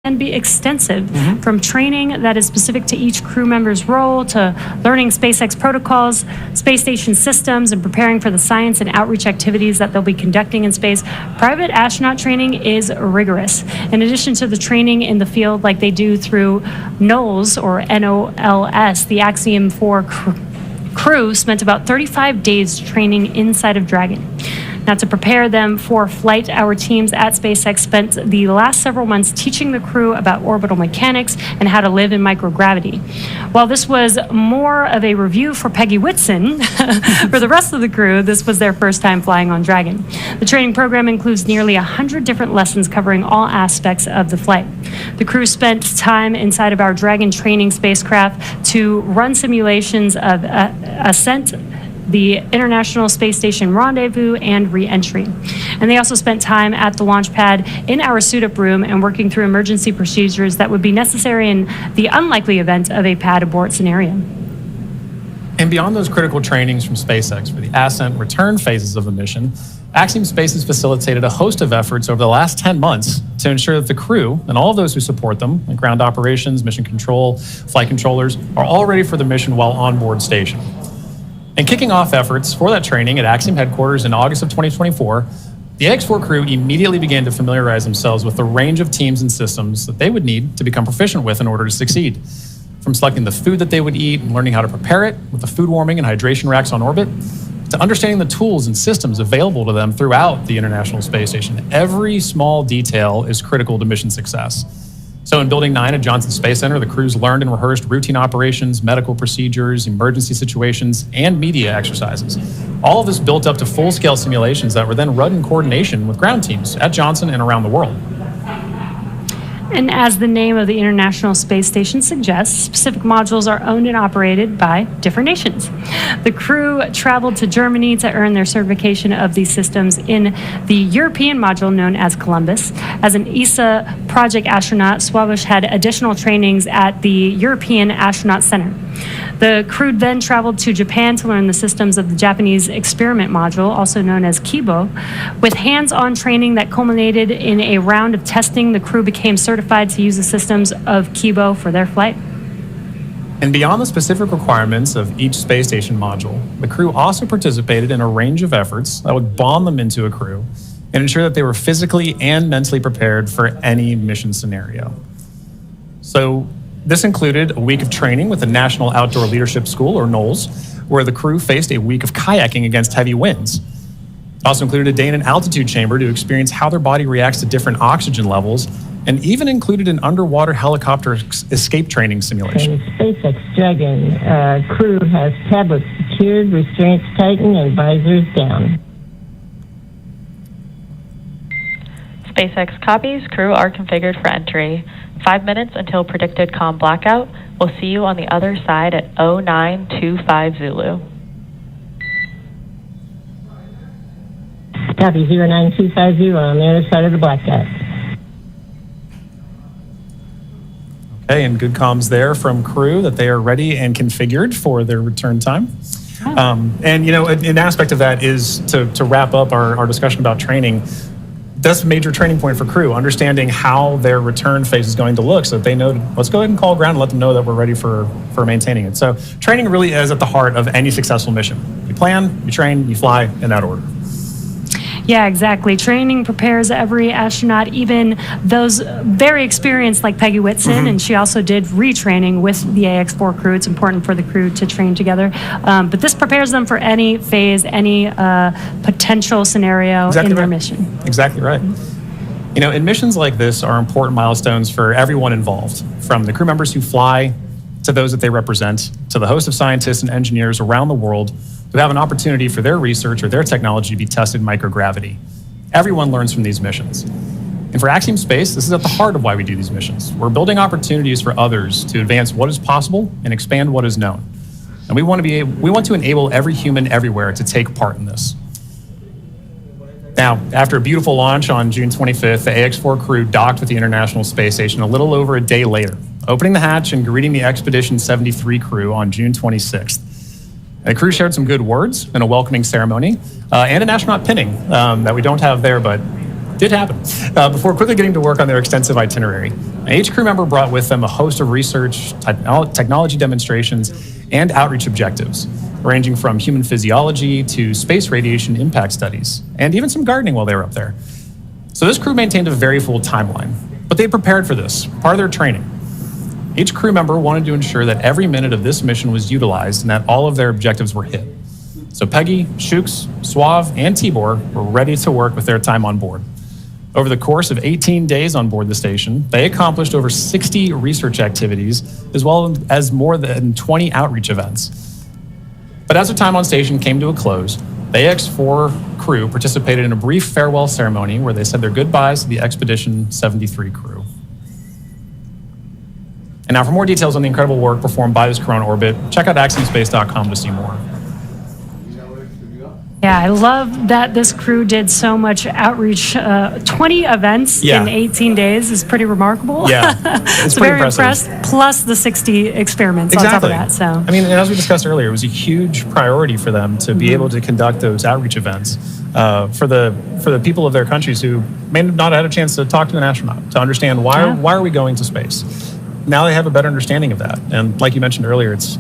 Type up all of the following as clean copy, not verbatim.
can be extensive, from training that is specific to each crew member's role to learning SpaceX protocols, space station systems, and preparing for the science and outreach activities that they'll be conducting in space. Private astronaut training is rigorous. In addition to the training in the field like they do through NOLS, or NOLS, the Axiom 4 crew spent about 35 days training inside of Dragon. Now, to prepare them for flight, our teams at SpaceX spent the last several months teaching the crew about orbital mechanics and how to live in microgravity. While this was more of a review for Peggy Whitson, for the rest of the crew, this was their first time flying on Dragon. The training program includes nearly 100 different lessons covering all aspects of the flight. The crew spent time inside of our Dragon training spacecraft to run simulations of ascent, the International Space Station rendezvous, and re-entry. And they also spent time at the launch pad in our suit-up room and working through emergency procedures that would be necessary in the unlikely event of a pad abort scenario. And beyond those critical trainings from SpaceX for the ascent and return phases of the mission, Axiom Space has facilitated a host of efforts over the last 10 months to ensure that the crew and all of those who support them, like ground operations, mission control, flight controllers, are all ready for the mission while on board station. And kicking off efforts for that training at Axiom headquarters in August of 2024, the AX4 crew immediately began to familiarize themselves with the range of teams and systems that they would need to become proficient with in order to succeed. From selecting the food that they would eat and learning how to prepare it with the food warming and hydration racks on orbit, to understanding the tools and systems available to them throughout the International Space Station. Every small detail is critical to mission success. So in Building 9 at Johnson Space Center, the crews learned and rehearsed routine operations, medical procedures, emergency situations, and media exercises. All of this built up to full-scale simulations that were then run in coordination with ground teams at Johnson and around the world. And as the name of the International Space Station suggests, specific modules are owned and operated by different nations. The crew traveled to Germany to earn their certification of these systems in the European module known as Columbus. As an ESA project astronaut, Swabish had additional trainings at the European Astronaut Center. The crew then traveled to Japan to learn the systems of the Japanese experiment module, also known as Kibo. With hands-on training that culminated in a round of testing, the crew became certified to use the systems of Kibo for their flight. And beyond the specific requirements of each space station module, the crew also participated in a range of efforts that would bond them into a crew and ensure that they were physically and mentally prepared for any mission scenario. So this included a week of training with the National Outdoor Leadership School, or NOLS, where the crew faced a week of kayaking against heavy winds. It also included a day in an altitude chamber to experience how their body reacts to different oxygen levels, and even included an underwater helicopter escape training simulation. The SpaceX Dragon crew has tablets secured, restraints tightened, and visors down. SpaceX copies. Crew are configured for entry. 5 minutes until predicted comm blackout. We'll see you on the other side at 0925 Zulu. Copy 09250 on the other side of the blackout. Okay, and good comms there from crew that they are ready and configured for their return time. And you know, an aspect of that is to wrap up our discussion about training. That's a major training point for crew, understanding how their return phase is going to look so that they know, let's go ahead and call ground and let them know that we're ready for maintaining it. So training really is at the heart of any successful mission. You plan, you train, you fly in that order. Yeah, exactly. Training prepares every astronaut, even those very experienced like Peggy Whitson, and she also did retraining with the AX4 crew. It's important for the crew to train together. But this prepares them for any phase, any potential scenario in their mission. Exactly right. You know, and missions like this are important milestones for everyone involved, from the crew members who fly to those that they represent, to the host of scientists and engineers around the world who have an opportunity for their research or their technology to be tested in microgravity. Everyone learns from these missions. And for Axiom Space, this is at the heart of why we do these missions. We're building opportunities for others to advance what is possible and expand what is known. And we want to enable every human everywhere to take part in this. Now, after a beautiful launch on June 25th, the AX4 crew docked with the International Space Station a little over a day later, opening the hatch and greeting the Expedition 73 crew on June 26th. The crew shared some good words in a welcoming ceremony and an astronaut pinning that we don't have there, but did happen. Before quickly getting to work on their extensive itinerary, each crew member brought with them a host of research, technology demonstrations, and outreach objectives, ranging from human physiology to space radiation impact studies, and even some gardening while they were up there. So this crew maintained a very full timeline, but they prepared for this, part of their training. Each crew member wanted to ensure that every minute of this mission was utilized and that all of their objectives were hit. So Peggy, Shooks, Suave, and Tibor were ready to work with their time on board. Over the course of 18 days on board the station, they accomplished over 60 research activities, as well as more than 20 outreach events. But as their time on station came to a close, the AX-4 crew participated in a brief farewell ceremony where they said their goodbyes to the Expedition 73 crew. And now for more details on the incredible work performed by this crew on orbit, check out axiomspace.com to see more. Yeah, I love that this crew did so much outreach. 20 events in 18 days is pretty remarkable. Yeah, it's so pretty very impressive. impressed. Plus the 60 experiments on top of that. So I mean, and as we discussed earlier, it was a huge priority for them to be able to conduct those outreach events for the people of their countries who may not have had a chance to talk to an astronaut to understand why are we going to space. Now they have a better understanding of that, and like you mentioned earlier, it's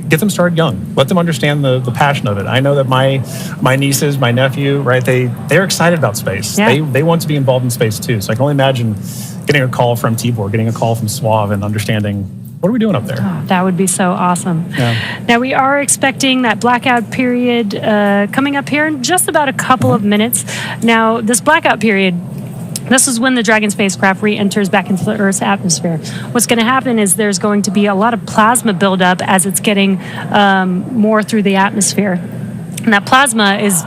get them started young. Let them understand the passion of it. I know that my nieces, my nephew, right? They're excited about space. Yeah. They want to be involved in space too. So I can only imagine getting a call from Tibor, getting a call from Suave, and understanding what are we doing up there. Oh, that would be so awesome. Yeah. Now we are expecting that blackout period coming up here in just about a couple of minutes. Now this blackout period, this is when the Dragon spacecraft re-enters back into the Earth's atmosphere. What's going to happen is there's going to be a lot of plasma buildup as it's getting more through the atmosphere. And that plasma is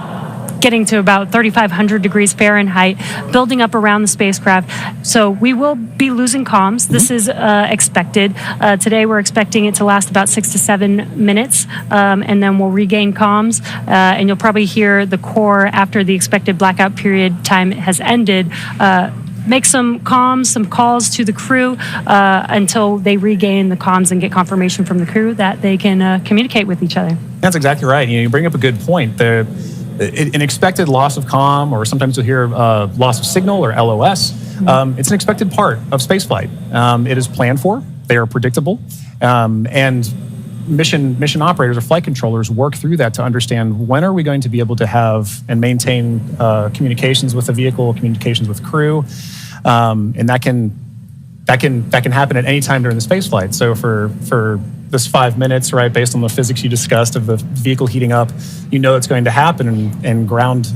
getting to about 3,500 degrees Fahrenheit, building up around the spacecraft. So we will be losing comms. This is expected. Today we're expecting it to last about 6 to 7 minutes, and then we'll regain comms. And you'll probably hear the core after the expected blackout period time has ended. Make some comms, some calls to the crew until they regain the comms and get confirmation from the crew that they can communicate with each other. That's exactly right. You bring up a good point. An expected loss of comm, or sometimes you'll hear loss of signal or LOS. It's an expected part of spaceflight. It is planned for. They are predictable, and mission operators or flight controllers work through that to understand when are we going to be able to have and maintain communications with the vehicle, communications with crew, and that can happen at any time during the space flight. So for this 5 minutes, right, based on the physics you discussed of the vehicle heating up, it's going to happen, and ground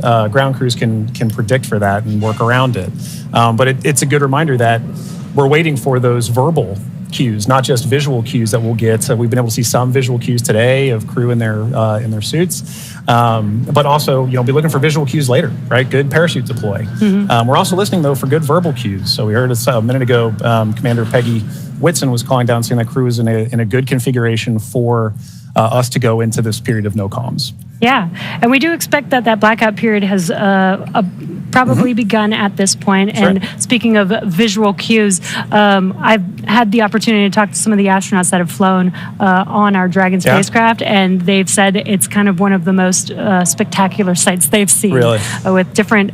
crews can predict for that and work around it. But it's a good reminder that we're waiting for those verbal cues, not just visual cues that we'll get. So we've been able to see some visual cues today of crew in their suits, but also be looking for visual cues later, right? Good parachute deploy. We're also listening though for good verbal cues. So we heard a minute ago, Commander Peggy Whitson was calling down saying that crew is in a good configuration for us to go into this period of no comms. Yeah, and we do expect that blackout period has probably begun at this point. Sure. And speaking of visual cues, I've had the opportunity to talk to some of the astronauts that have flown on our Dragon spacecraft, and they've said it's kind of one of the most spectacular sights they've seen. Really? With different,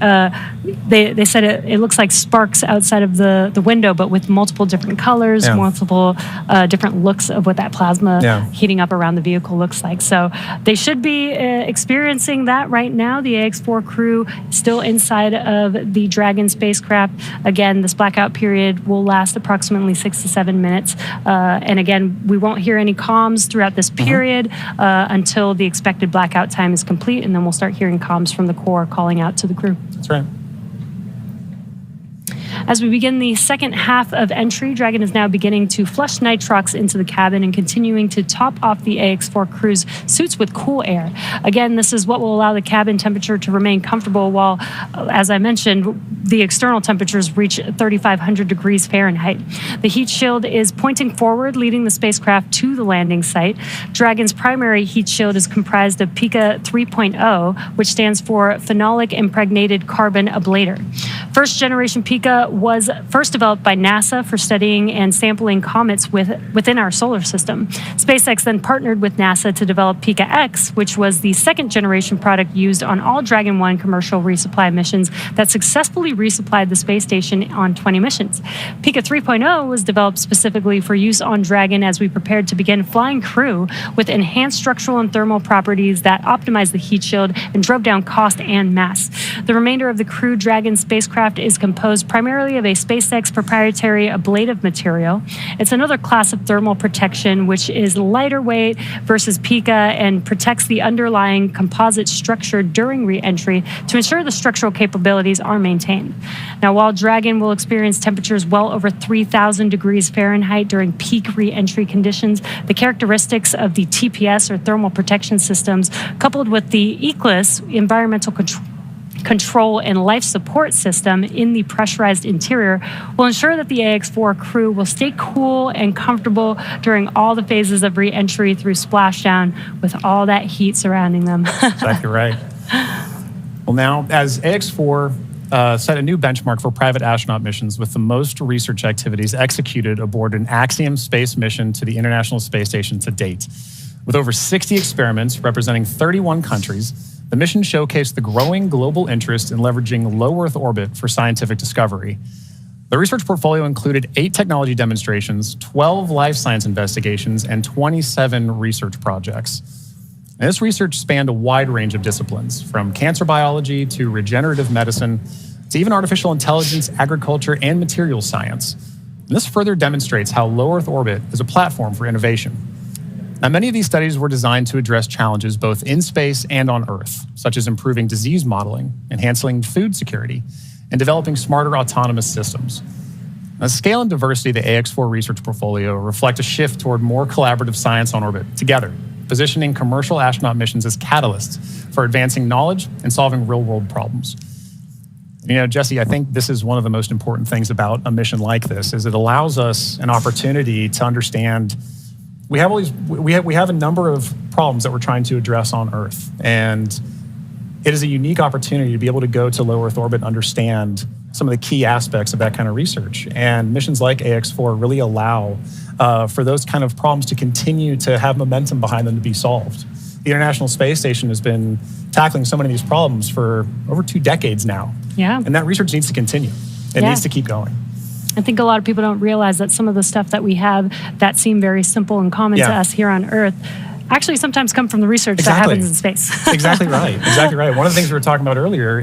they said it looks like sparks outside of the window, but with multiple different colors, multiple different looks of what that plasma heating up around the vehicle looks like. So they should be experiencing that right now. The AX-4 crew still inside of the Dragon spacecraft. Again, this blackout period will last approximately 6 to 7 minutes. And again, we won't hear any comms throughout this period until the expected blackout time is complete, and then we'll start hearing comms from the core calling out to the crew. That's right. As we begin the second half of entry, Dragon is now beginning to flush nitrox into the cabin and continuing to top off the AX-4 crew's suits with cool air. Again, this is what will allow the cabin temperature to remain comfortable while, as I mentioned, the external temperatures reach 3,500 degrees Fahrenheit. The heat shield is pointing forward, leading the spacecraft to the landing site. Dragon's primary heat shield is comprised of Pika 3.0, which stands for Phenolic Impregnated Carbon Ablator. First generation Pika was first developed by NASA for studying and sampling comets within our solar system. SpaceX then partnered with NASA to develop Pika X, which was the second generation product used on all Dragon 1 commercial resupply missions that successfully resupplied the space station on 20 missions. Pika 3.0 was developed specifically for use on Dragon as we prepared to begin flying Crew with enhanced structural and thermal properties that optimized the heat shield and drove down cost and mass. The remainder of the Crew Dragon spacecraft is composed primarily of a SpaceX proprietary ablative material. It's another class of thermal protection which is lighter weight versus Pika and protects the underlying composite structure during re-entry to ensure the structural capabilities are maintained. Now, while Dragon will experience temperatures well over 3,000 degrees Fahrenheit during peak re-entry conditions, the characteristics of the TPS or thermal protection systems, coupled with the ECLIS environmental control and life support system in the pressurized interior, will ensure that the AX-4 crew will stay cool and comfortable during all the phases of re-entry through splashdown with all that heat surrounding them. Exactly right. Well, now, as AX-4 set a new benchmark for private astronaut missions with the most research activities executed aboard an Axiom space mission to the International Space Station to date. With over 60 experiments representing 31 countries, the mission showcased the growing global interest in leveraging low Earth orbit for scientific discovery. The research portfolio included 8 technology demonstrations, 12 life science investigations, and 27 research projects. And this research spanned a wide range of disciplines, from cancer biology to regenerative medicine to even artificial intelligence, agriculture, and materials science. And this further demonstrates how low Earth orbit is a platform for innovation. Now, many of these studies were designed to address challenges both in space and on Earth, such as improving disease modeling, enhancing food security, and developing smarter autonomous systems. The scale and diversity of the AX-4 research portfolio reflect a shift toward more collaborative science on orbit together, positioning commercial astronaut missions as catalysts for advancing knowledge and solving real-world problems. You know, Jesse, I think this is one of the most important things about a mission like this, is it allows us an opportunity to understand we have a number of problems that we're trying to address on Earth, and it is a unique opportunity to be able to go to low Earth orbit and understand some of the key aspects of that kind of research. And missions like AX-4 really allow for those kind of problems to continue to have momentum behind them to be solved. The International Space Station has been tackling so many of these problems for over 2 decades now. Yeah. And that research needs to continue. It needs to keep going. I think a lot of people don't realize that some of the stuff that we have that seem very simple and common to us here on Earth actually sometimes come from the research that happens in space. Exactly right. Exactly right. One of the things we were talking about earlier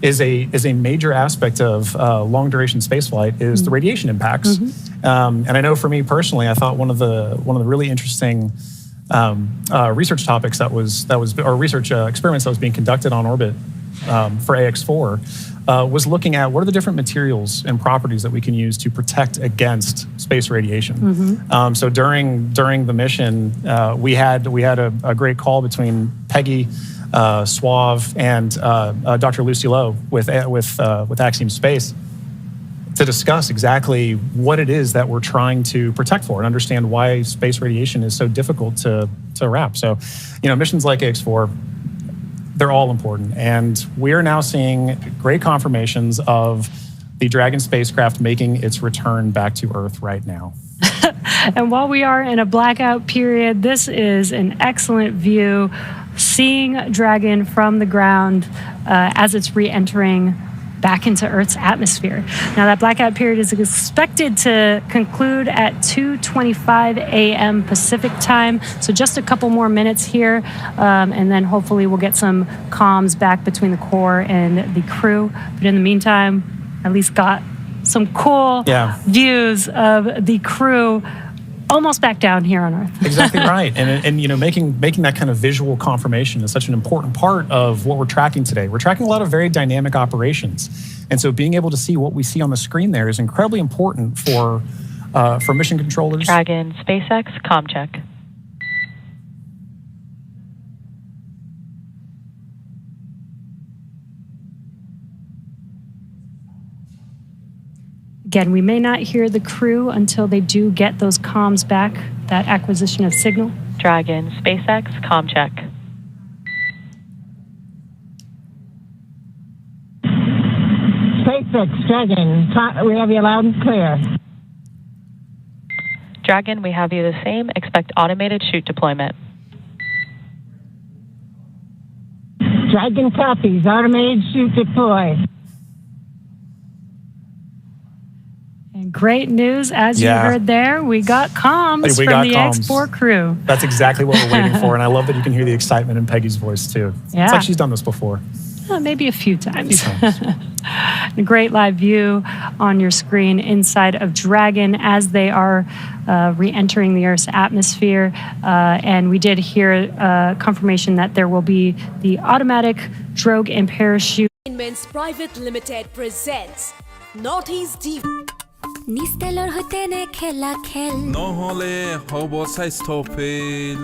is a major aspect of long duration spaceflight is the radiation impacts. And I know for me personally, I thought one of the really interesting research topics or research experiments that was being conducted on orbit for AX-4 was looking at what are the different materials and properties that we can use to protect against space radiation. So during the mission, we had a great call between Peggy Suave and Dr. Lucy Lowe with Axiom Space to discuss exactly what it is that we're trying to protect for and understand why space radiation is so difficult to wrap. So, missions like AX-4, they're all important. And we're now seeing great confirmations of the Dragon spacecraft making its return back to Earth right now. And while we are in a blackout period, this is an excellent view, seeing Dragon from the ground as it's re-entering back into Earth's atmosphere. Now, that blackout period is expected to conclude at 2:25 a.m. Pacific time, so just a couple more minutes here, and then hopefully we'll get some comms back between the core and the crew. But in the meantime, at least got some cool views of the crew almost back down here on Earth. Exactly right. And making that kind of visual confirmation is such an important part of what we're tracking today. We're tracking a lot of very dynamic operations. And so being able to see what we see on the screen there is incredibly important for mission controllers. Dragon SpaceX comm check. Again, we may not hear the crew until they do get those comms back, that acquisition of signal. Dragon, SpaceX, comm check. SpaceX, Dragon, we have you loud and clear. Dragon, we have you the same. Expect automated chute deployment. Dragon copies, automated chute deploy. And great news, as you heard there, we got comms from the X4 crew. That's exactly what we're waiting for, and I love that you can hear the excitement in Peggy's voice, too. Yeah. It's like she's done this before. Maybe a few times. A great live view on your screen inside of Dragon as they are re-entering the Earth's atmosphere. And we did hear confirmation that there will be the automatic drogue and parachute. Private Limited presents Northeast Div. নিষ্টেলৰ হৈতে নে খেলা খেল নহলে হ'ব স্বাস্থ্য fail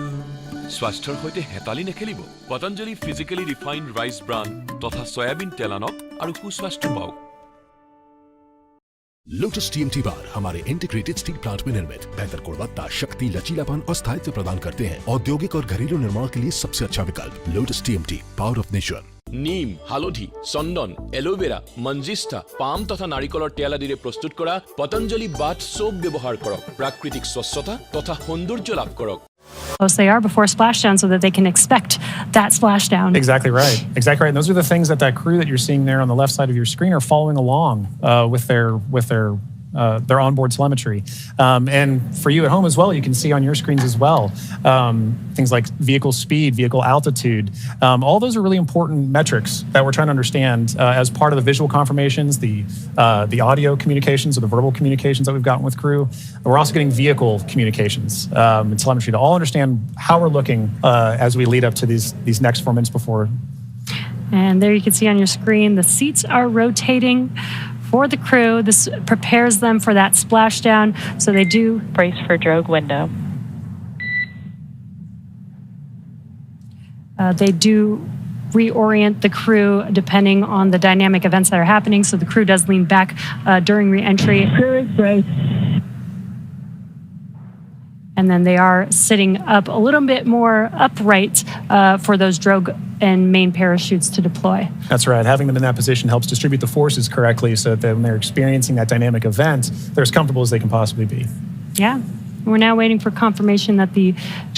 স্বাস্থ্যৰ হৈতে হেতালি নেখেলিব Patanjali physically ৰিফাইন্ড rice bran তথা soybean তেল আনক আৰু সুস্বাস্থ্য পাওক लोटस TMT बार हमारे इंटीग्रेटेड स्टील प्लांट में निर्मित बेहतर गुणवत्ता शक्ति लचीलापन और स्थायित्व प्रदान करते हैं औद्योगिक और घरेलू निर्माण के लिए सबसे अच्छा विकल्प Lotus TMT power of nature neem हालधि चंदन एलोवेरा मंजिष्ठा पाम तथा नारिकলৰ তেল আদিৰে প্ৰস্তুত কৰা পতঞ্জলি বাথ সোপ ব্যৱহাৰ কৰক প্ৰাকৃতিক স্বচ্ছতা তথা সৌন্দৰ্য লাভ কৰক Close they are before splashdown so that they can expect that splashdown. Exactly right. Exactly right. And those are the things that crew that you're seeing there on the left side of your screen are following along with their onboard telemetry. And for you at home as well, you can see on your screens as well, things like vehicle speed, vehicle altitude. All those are really important metrics that we're trying to understand as part of the visual confirmations, the audio communications or the verbal communications that we've gotten with crew. We're also getting vehicle communications and telemetry to all understand how we're looking as we lead up to these next 4 minutes before. And there you can see on your screen, the seats are rotating for the crew. This prepares them for that splashdown. So they do brace for drogue window. They do reorient the crew depending on the dynamic events that are happening. So the crew does lean back during re-entry. Crew is braced. And then they are sitting up a little bit more upright for those drogue and main parachutes to deploy. That's right. Having them in that position helps distribute the forces correctly so that when they're experiencing that dynamic event, they're as comfortable as they can possibly be. Yeah. We're now waiting for confirmation that the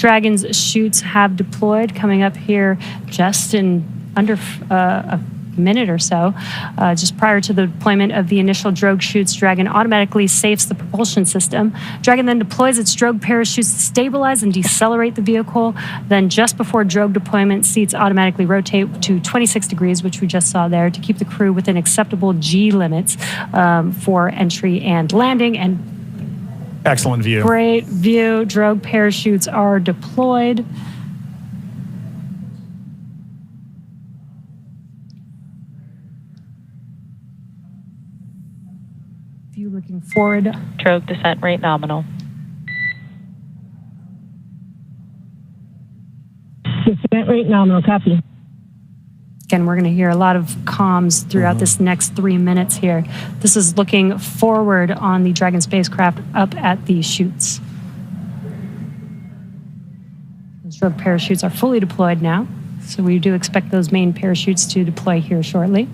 Dragon's chutes have deployed, coming up here just in under a minute or so. Just prior to the deployment of the initial drogue chutes, Dragon automatically safes the propulsion system. Dragon then deploys its drogue parachutes to stabilize and decelerate the vehicle. Then just before drogue deployment, seats automatically rotate to 26 degrees, which we just saw there, to keep the crew within acceptable G limits for entry and landing. And excellent view. Great view. Drogue parachutes are deployed. Looking forward. Drogue descent rate nominal. Descent rate nominal, copy. Again, we're going to hear a lot of comms throughout this next 3 minutes here. This is looking forward on the Dragon spacecraft up at the chutes. Those drogue parachutes are fully deployed now, so we do expect those main parachutes to deploy here shortly.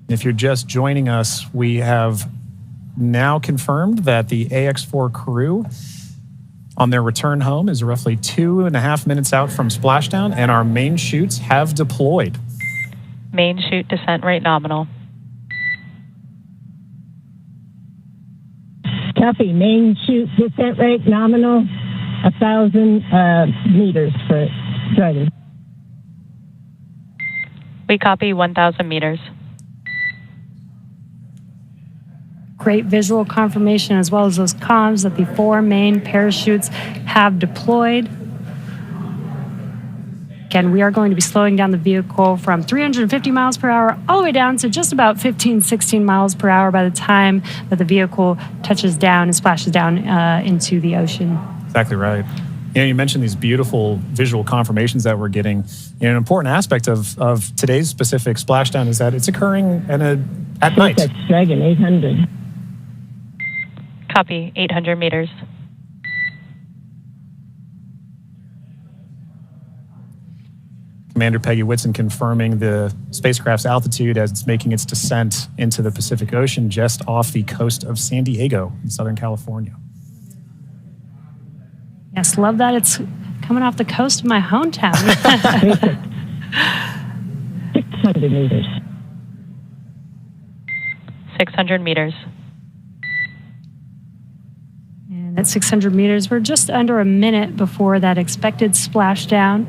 If you're just joining us, we have now confirmed that the AX4 crew on their return home is roughly 2.5 minutes out from splashdown, and our main chutes have deployed. Main chute descent rate nominal. Copy. Main chute descent rate nominal, 1,000 meters for Dragon. We copy 1,000 meters. Great visual confirmation as well as those comms that the 4 main parachutes have deployed. Again, we are going to be slowing down the vehicle from 350 miles per hour all the way down to just about 15, 16 miles per hour by the time that the vehicle touches down and splashes down into the ocean. Exactly right. You mentioned these beautiful visual confirmations that we're getting. An important aspect of today's specific splashdown is that it's occurring at night. That's Dragon 800. Copy, 800 meters. Commander Peggy Whitson confirming the spacecraft's altitude as it's making its descent into the Pacific Ocean just off the coast of San Diego in Southern California. Yes, love that it's coming off the coast of my hometown. 600 meters. 600 meters. And at 600 meters, we're just under a minute before that expected splashdown.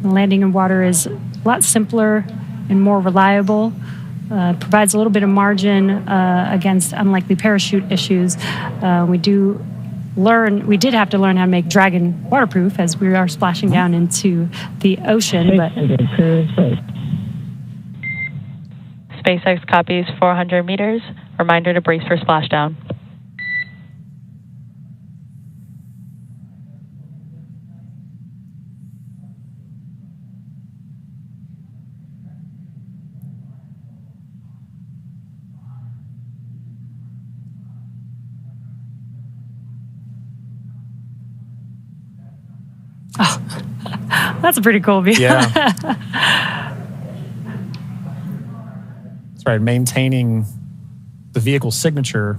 The landing in water is a lot simpler and more reliable. Provides a little bit of margin against unlikely parachute issues. We did have to learn how to make Dragon waterproof as we are splashing down into the ocean. But SpaceX copies 400 meters. Reminder to brace for splashdown. Oh, that's a pretty cool view. Yeah. That's right. Maintaining the vehicle's signature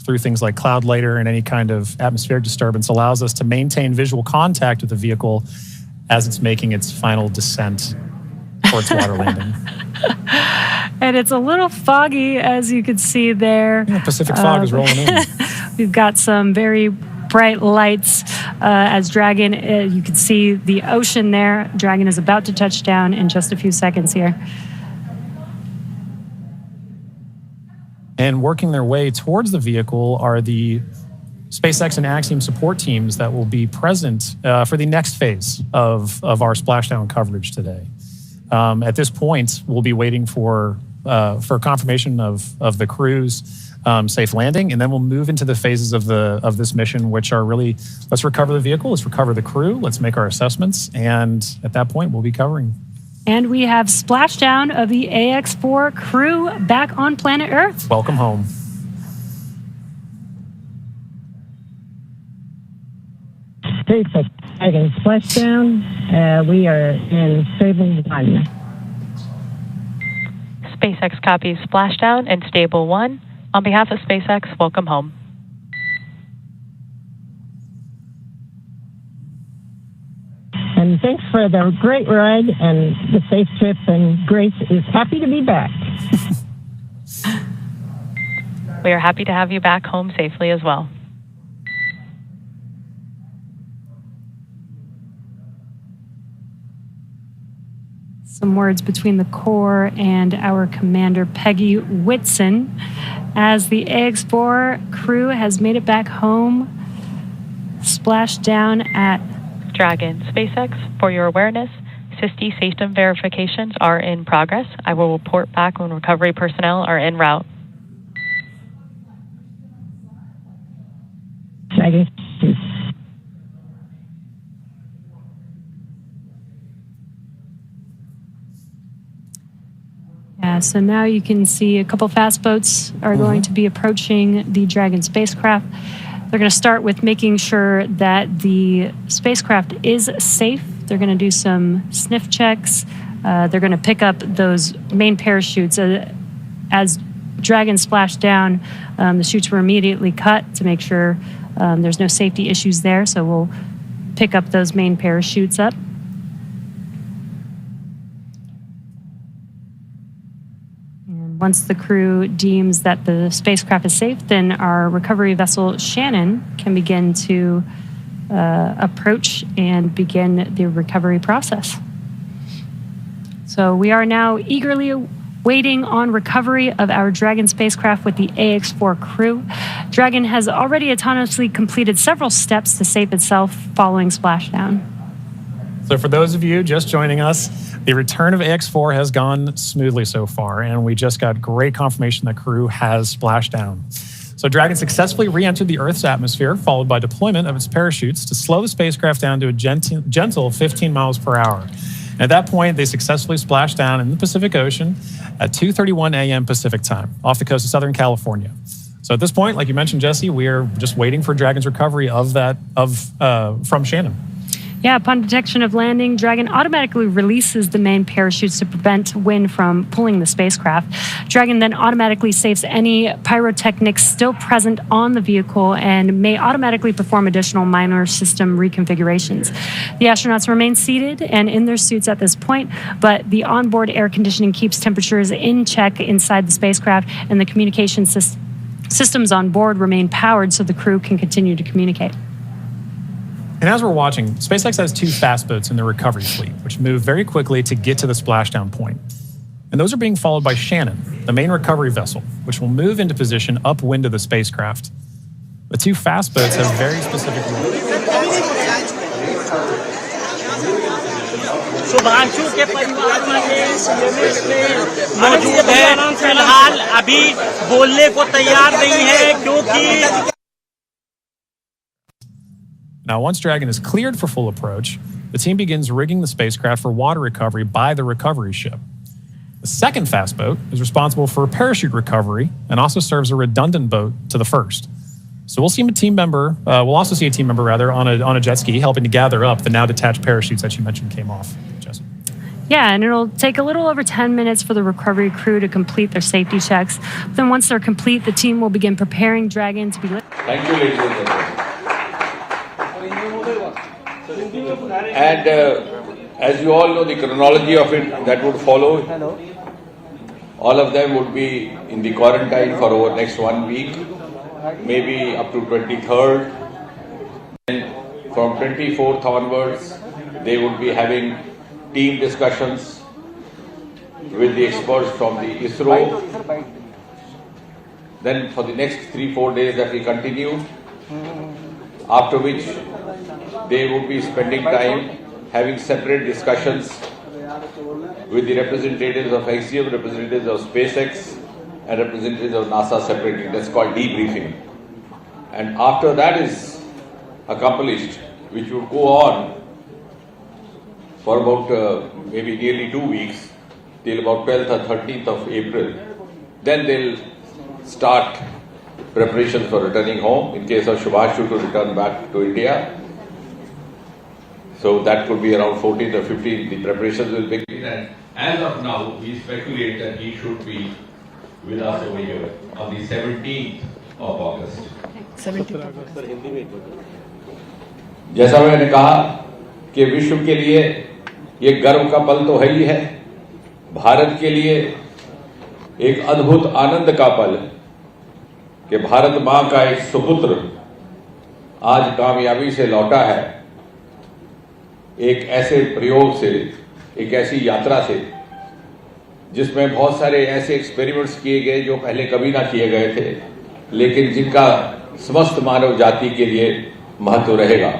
through things like cloud layer and any kind of atmospheric disturbance allows us to maintain visual contact with the vehicle as it's making its final descent for its water landing. And it's a little foggy, as you can see there. Yeah, Pacific fog is rolling in. We've got some very bright lights as Dragon, you can see the ocean there. Dragon is about to touch down in just a few seconds here. And working their way towards the vehicle are the SpaceX and Axiom support teams that will be present for the next phase of our splashdown coverage today. At this point, we'll be waiting for confirmation of the crew's safe landing, and then we'll move into the phases of this mission, which are really, let's recover the vehicle, let's recover the crew, let's make our assessments, and at that point, we'll be covering. And we have splashdown of the AX-4 crew back on planet Earth. Welcome home. SpaceX Dragon splashdown. We are in Stable 1. SpaceX copies splashdown in Stable 1. On behalf of SpaceX, welcome home. And thanks for the great ride and the safe trip, and Grace is happy to be back. We are happy to have you back home safely as well. Some words between the Corps and our commander, Peggy Whitson, as the AX-4 crew has made it back home, splashed down at Dragon. SpaceX, for your awareness, SISTI system verifications are in progress. I will report back when recovery personnel are en route. Dragon. Yeah, so now you can see a couple fast boats are going to be approaching the Dragon spacecraft. They're going to start with making sure that the spacecraft is safe. They're going to do some sniff checks. They're going to pick up those main parachutes. As Dragon splashed down, the chutes were immediately cut to make sure there's no safety issues there. So we'll pick up those main parachutes up. Once the crew deems that the spacecraft is safe, then our recovery vessel Shannon can begin to approach and begin the recovery process. So we are now eagerly waiting on recovery of our Dragon spacecraft with the AX-4 crew. Dragon has already autonomously completed several steps to save itself following splashdown. So for those of you just joining us, the return of AX-4 has gone smoothly so far, and we just got great confirmation that crew has splashed down. So Dragon successfully re-entered the Earth's atmosphere, followed by deployment of its parachutes to slow the spacecraft down to a gentle 15 miles per hour. And at that point, they successfully splashed down in the Pacific Ocean at 2:31 a.m. Pacific time, off the coast of Southern California. So at this point, like you mentioned, Jesse, we are just waiting for Dragon's recovery from Shannon. Yeah, upon detection of landing, Dragon automatically releases the main parachutes to prevent wind from pulling the spacecraft. Dragon then automatically saves any pyrotechnics still present on the vehicle and may automatically perform additional minor system reconfigurations. The astronauts remain seated and in their suits at this point, but the onboard air conditioning keeps temperatures in check inside the spacecraft, and the communication systems on board remain powered so the crew can continue to communicate. And as we're watching, SpaceX has 2 fast boats in their recovery fleet, which move very quickly to get to the splashdown point. And those are being followed by Shannon, the main recovery vessel, which will move into position upwind of the spacecraft. The 2 fast boats have very specific rules. Shubhanshu के परिवार वाले मौजूद है, फिलहाल अभी बोलने को तैयार नहीं है क्योंकि Now, once Dragon is cleared for full approach, the team begins rigging the spacecraft for water recovery by the recovery ship. The second fast boat is responsible for parachute recovery and also serves a redundant boat to the first. So we'll also see a team member on a jet ski helping to gather up the now detached parachutes that you mentioned came off. Jesse. Yeah, and it'll take a little over 10 minutes for the recovery crew to complete their safety checks. Then once they're complete, the team will begin preparing Dragon to be lit. Thank you, ladies and gentlemen. And as you all know, the chronology of it that would follow, all of them would be in the quarantine for over next 1 week, maybe up to 23rd. And from 24th onwards, they would be having team discussions with the experts from the ISRO. Then for the next 3-4 days that will continue, after which they would be spending time having separate discussions with the representatives of Axiom, representatives of SpaceX, and representatives of NASA separately. That's called debriefing. And after that is accomplished, which would go on for about maybe nearly 2 weeks, till about 12th or 13th of April, then they'll start preparations for returning home, in case of Shubhanshu to return back to India. So that could be around 14th or 15th, the preparations will begin. And as of now, we speculate that he should be with us over here on the 17th of August. 17th August. जैसा मैंने कहा कि विश्व के लिए ये गर्व का पल तो है ही है, भारत के लिए एक अद्भुत आनंद का पल कि भारत मां का एक सुपुत्र आज कामयाबी से लौटा है, एक ऐसे प्रयोग से, एक ऐसी यात्रा से जिसमें बहुत सारे ऐसे एक्सपेरिमेंट्स किए गए जो पहले कभी ना किए गए थे, लेकिन जिनका समस्त मानव जाति के लिए महत्व रहेगा।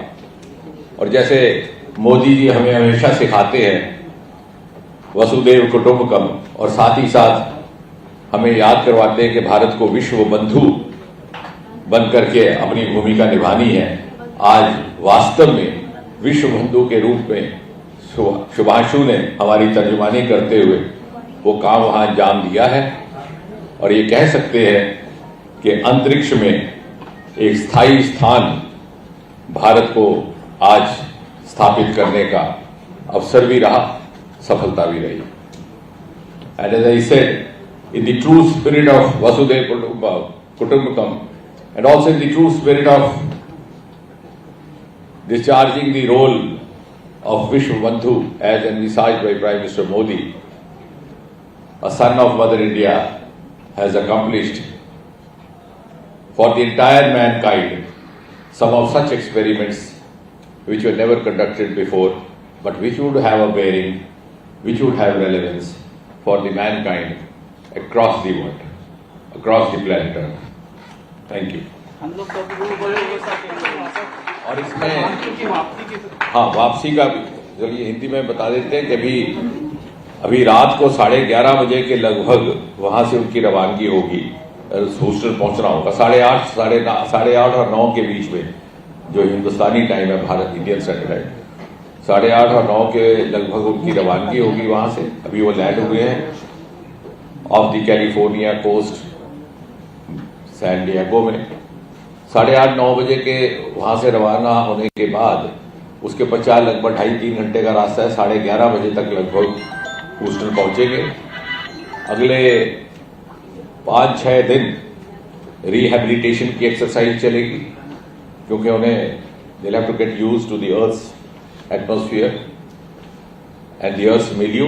और जैसे मोदी जी हमें हमेशा सिखाते हैं वसुदेव कुटुंबकम, और साथ ही साथ हमें याद करवाते हैं कि भारत को विश्व बंधु बन करके अपनी भूमिका निभानी है। आज वास्तव में विश्व बंधु के रूप में शुभांशु ने हमारी तर्जुमानी करते हुए वो काम वहां अंजाम दिया है, और ये कह सकते हैं कि अंतरिक्ष में एक स्थायी स्थान भारत को आज स्थापित करने का अवसर भी रहा, सफलता भी रही। And as I said, in the true spirit of Vasudhaiva Kutumbakam, and also in the true spirit of discharging the role of Vishwabandhu as envisaged by Prime Minister Modi, a son of Mother India has accomplished for the entire mankind some of such experiments which were never conducted before, but which would have a bearing, which would have relevance for the mankind across the world, across the planet Earth. Thank you. और इसमें हाँ, वापसी का भी चलिए हिंदी में बता देते हैं कि अभी रात को 11:30 बजे के लगभग वहाँ से उनकी रवानगी होगी ह्यूस्टन पहुंचना होगा 8:30 और 9 के बीच में, जो हिंदुस्तानी टाइम है, भारत इंडियन स्टैंडर्ड टाइम, 8:30 और 9 के लगभग उनकी रवानगी होगी वहां से। अभी वो लैंड हुए हैं off the California coast San Diego में। 8:30-9 बजे के वहां से रवाना होने के बाद उसके पश्चात लगभग 2.5-3 घंटे का रास्ता है। 11:30 बजे तक लगभग ह्यूस्टन पहुंचेंगे। अगले 5-6 दिन रिहैबिलिटेशन की एक्सरसाइज चलेगी, क्योंकि उन्हें they'll have to get used to the Earth's atmosphere and the Earth's milieu।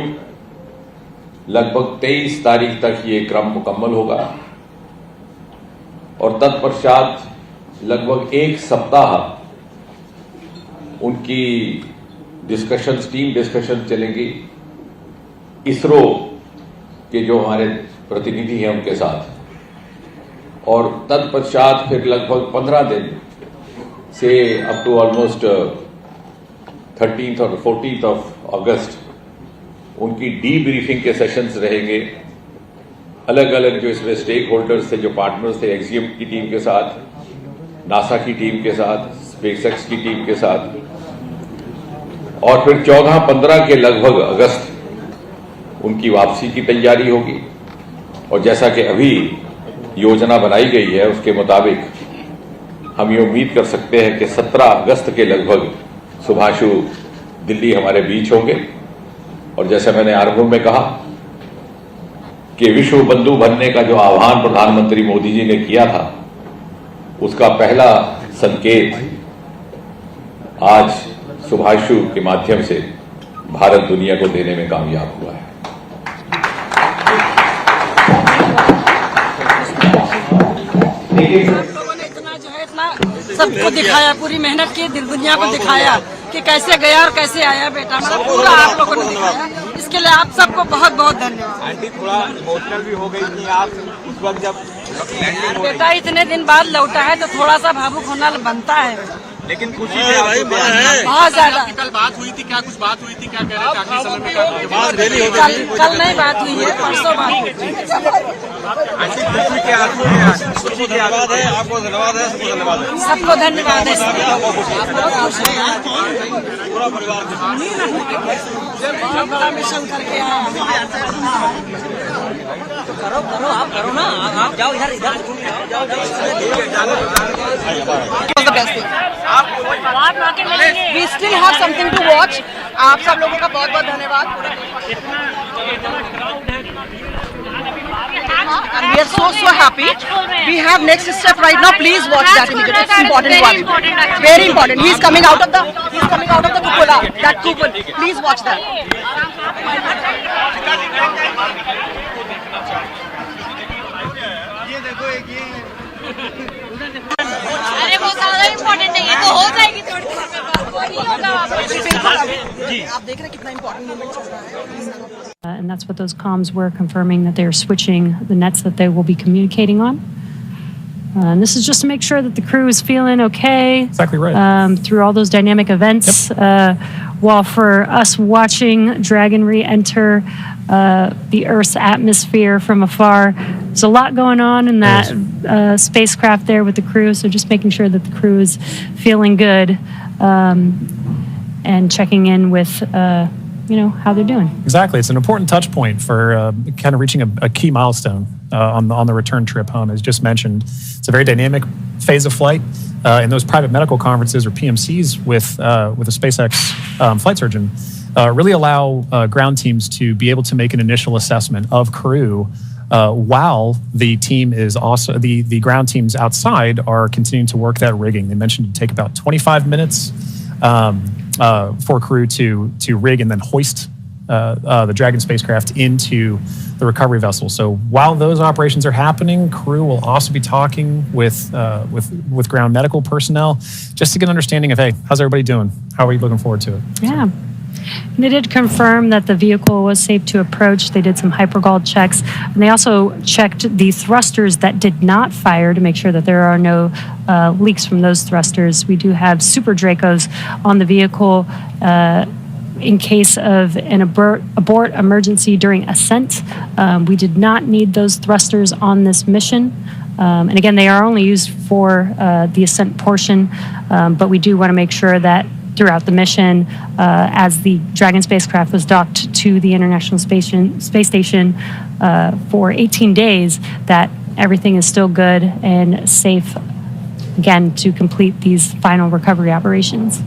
लगभग 23 तारीख तक ये क्रम मुकम्मल होगा और तत्पश्चात लगभग 1 सप्ताह उनकी डिस्कशंस, टीम डिस्कशन चलेंगी इसरो के जो हमारे प्रतिनिधि हैं उनके साथ, और तत्पश्चात फिर लगभग 15 दिन से अप टू ऑलमोस्ट 13th और 14th ऑफ अगस्त उनकी डीब्रीफिंग के सेशंस रहेंगे। अलग अलग जो इसमें स्टेक होल्डर्स थे, जो पार्टनर्स थे, एक्सियम की टीम के साथ, नासा की टीम के साथ, स्पेसएक्स की टीम के साथ, और फिर 14-15 के लगभग अगस्त उनकी वापसी की तैयारी होगी। और जैसा कि अभी योजना बनाई गई है उसके मुताबिक हम ये उम्मीद कर सकते हैं कि 17 अगस्त के लगभग शुभांशु दिल्ली हमारे बीच होंगे। और जैसे मैंने आरंभ में कहा कि विश्व बंधु बनने का जो आह्वान प्रधानमंत्री मोदी जी ने किया था, उसका पहला संकेत आज शुभांशु के माध्यम से भारत दुनिया को देने में कामयाब हुआ है। लोगों ने इतना जो है इतना सबको दिखाया, पूरी मेहनत की, दिल दुनिया को दिखाया कि कैसे गया और कैसे आया बेटा, मतलब पूरा आप लोगों ने दिखाया। इसके लिए आप सबको बहुत बहुत धन्यवाद। आंटी थोड़ा इमोशनल भी हो गई थी आप उस वक्त जब लैंडिंग हो बेटा इतने दिन बाद लौटा है तो थोड़ा सा भावुक होना बनता है, लेकिन खुशी से भाई बहुत ज्यादा। कल बात हुई थी, क्या कुछ बात हुई थी, क्या कह रहे थे आखिरी समय में? कल नहीं बात हुई है, परसों बात हुई थी। आंटी खुशी के आंसू हैं, खुशी के आंसू हैं। आपको धन्यवाद है, सबको धन्यवाद है, सबको धन्यवाद है। आप बहुत खुश हैं, पूरा परिवार बहुत बड़ा मिशन करके आया। करो करो, आप करो ना, आप जाओ इधर इधर We still have something to watch। आप सब लोगों का बहुत बहुत धन्यवाद। And we are so happy। We have next step right now। Please watch that immediately। It's important one। Very important। He is coming out of the cupola। That cupola। Please watch that। ये देखो एक ये अरे वो ज्यादा important नहीं है, तो हो जाएगी थोड़ी देर में आप देख रहे हैं कितना इम्पोर्टेंट मोमेंट चल रहा है। And that's what those comms were, confirming that they're switching the nets that they will be communicating on. And this is just to make sure that the crew is feeling okay. Exactly right. Through all those dynamic events. Yep. While for us watching Dragon re-enter the Earth's atmosphere from afar, there's a lot going on in that spacecraft there with the crew. So just making sure that the crew is feeling good and checking in with how they're doing. Exactly. It's an important touch point for kind of reaching a key milestone on the return trip home. As just mentioned, it's a very dynamic phase of flight. And those private medical conferences, or PMCs, with a SpaceX flight surgeon really allow ground teams to be able to make an initial assessment of crew while the team is also, the ground teams outside are continuing to work that rigging. They mentioned it take about 25 minutes for crew to rig and then hoist the Dragon spacecraft into the recovery vessel. So while those operations are happening, crew will also be talking with ground medical personnel just to get an understanding of, hey, how's everybody doing? How are you looking forward to it? Yeah. And they did confirm that the vehicle was safe to approach. They did some hypergol checks. And they also checked the thrusters that did not fire to make sure that there are no leaks from those thrusters. We do have Super Dracos on the vehicle in case of an abort emergency during ascent. We did not need those thrusters on this mission. And again, they are only used for the ascent portion, but we do want to make sure that throughout the mission, as the Dragon spacecraft was docked to the International Space Station for 18 days, that everything is still good and safe, again, to complete these final recovery operations.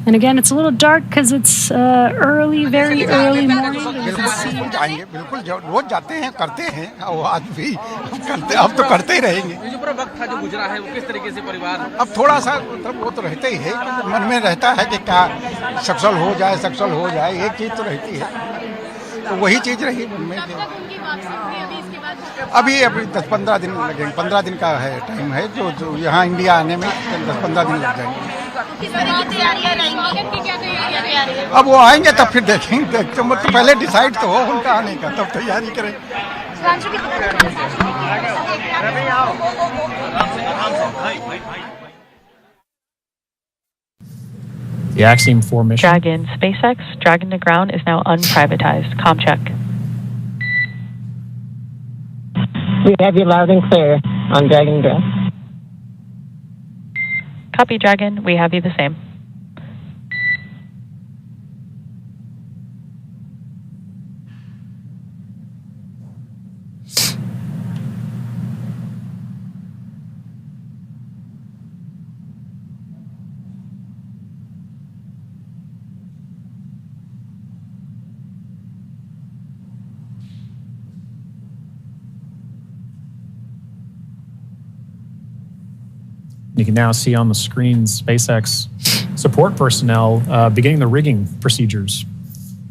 And again, it's a little dark because it's early, very early morning. जाएंगे बिल्कुल रोज जाते हैं करते हैं और आज भी करते अब तो करते ही रहेंगे। ये जो पूरा वक्त था जो गुजरा है वो किस तरीके से परिवार अब थोड़ा सा मतलब वो तो रहता ही है मन में रहता है कि क्या सक्सेसफुल हो जाए एक चीज तो रहती है तो वही चीज रही मन में अभी 10-15 दिन लगेंगे 15 दिन का है टाइम है जो यहाँ इंडिया आने में 10-15 दिन लग जाएंगे। अब वो आएंगे तब फिर देखेंगे तो मतलब पहले डिसाइड तो हो उनका आने का तब तैयारी करें। The Axiom 4 mission. Dragon SpaceX, Dragon to ground is now unprivatized. Com check. We have you loud and clear on Dragon Ground. Copy, Dragon. We have you the same. You can now see on the screen SpaceX support personnel beginning the rigging procedures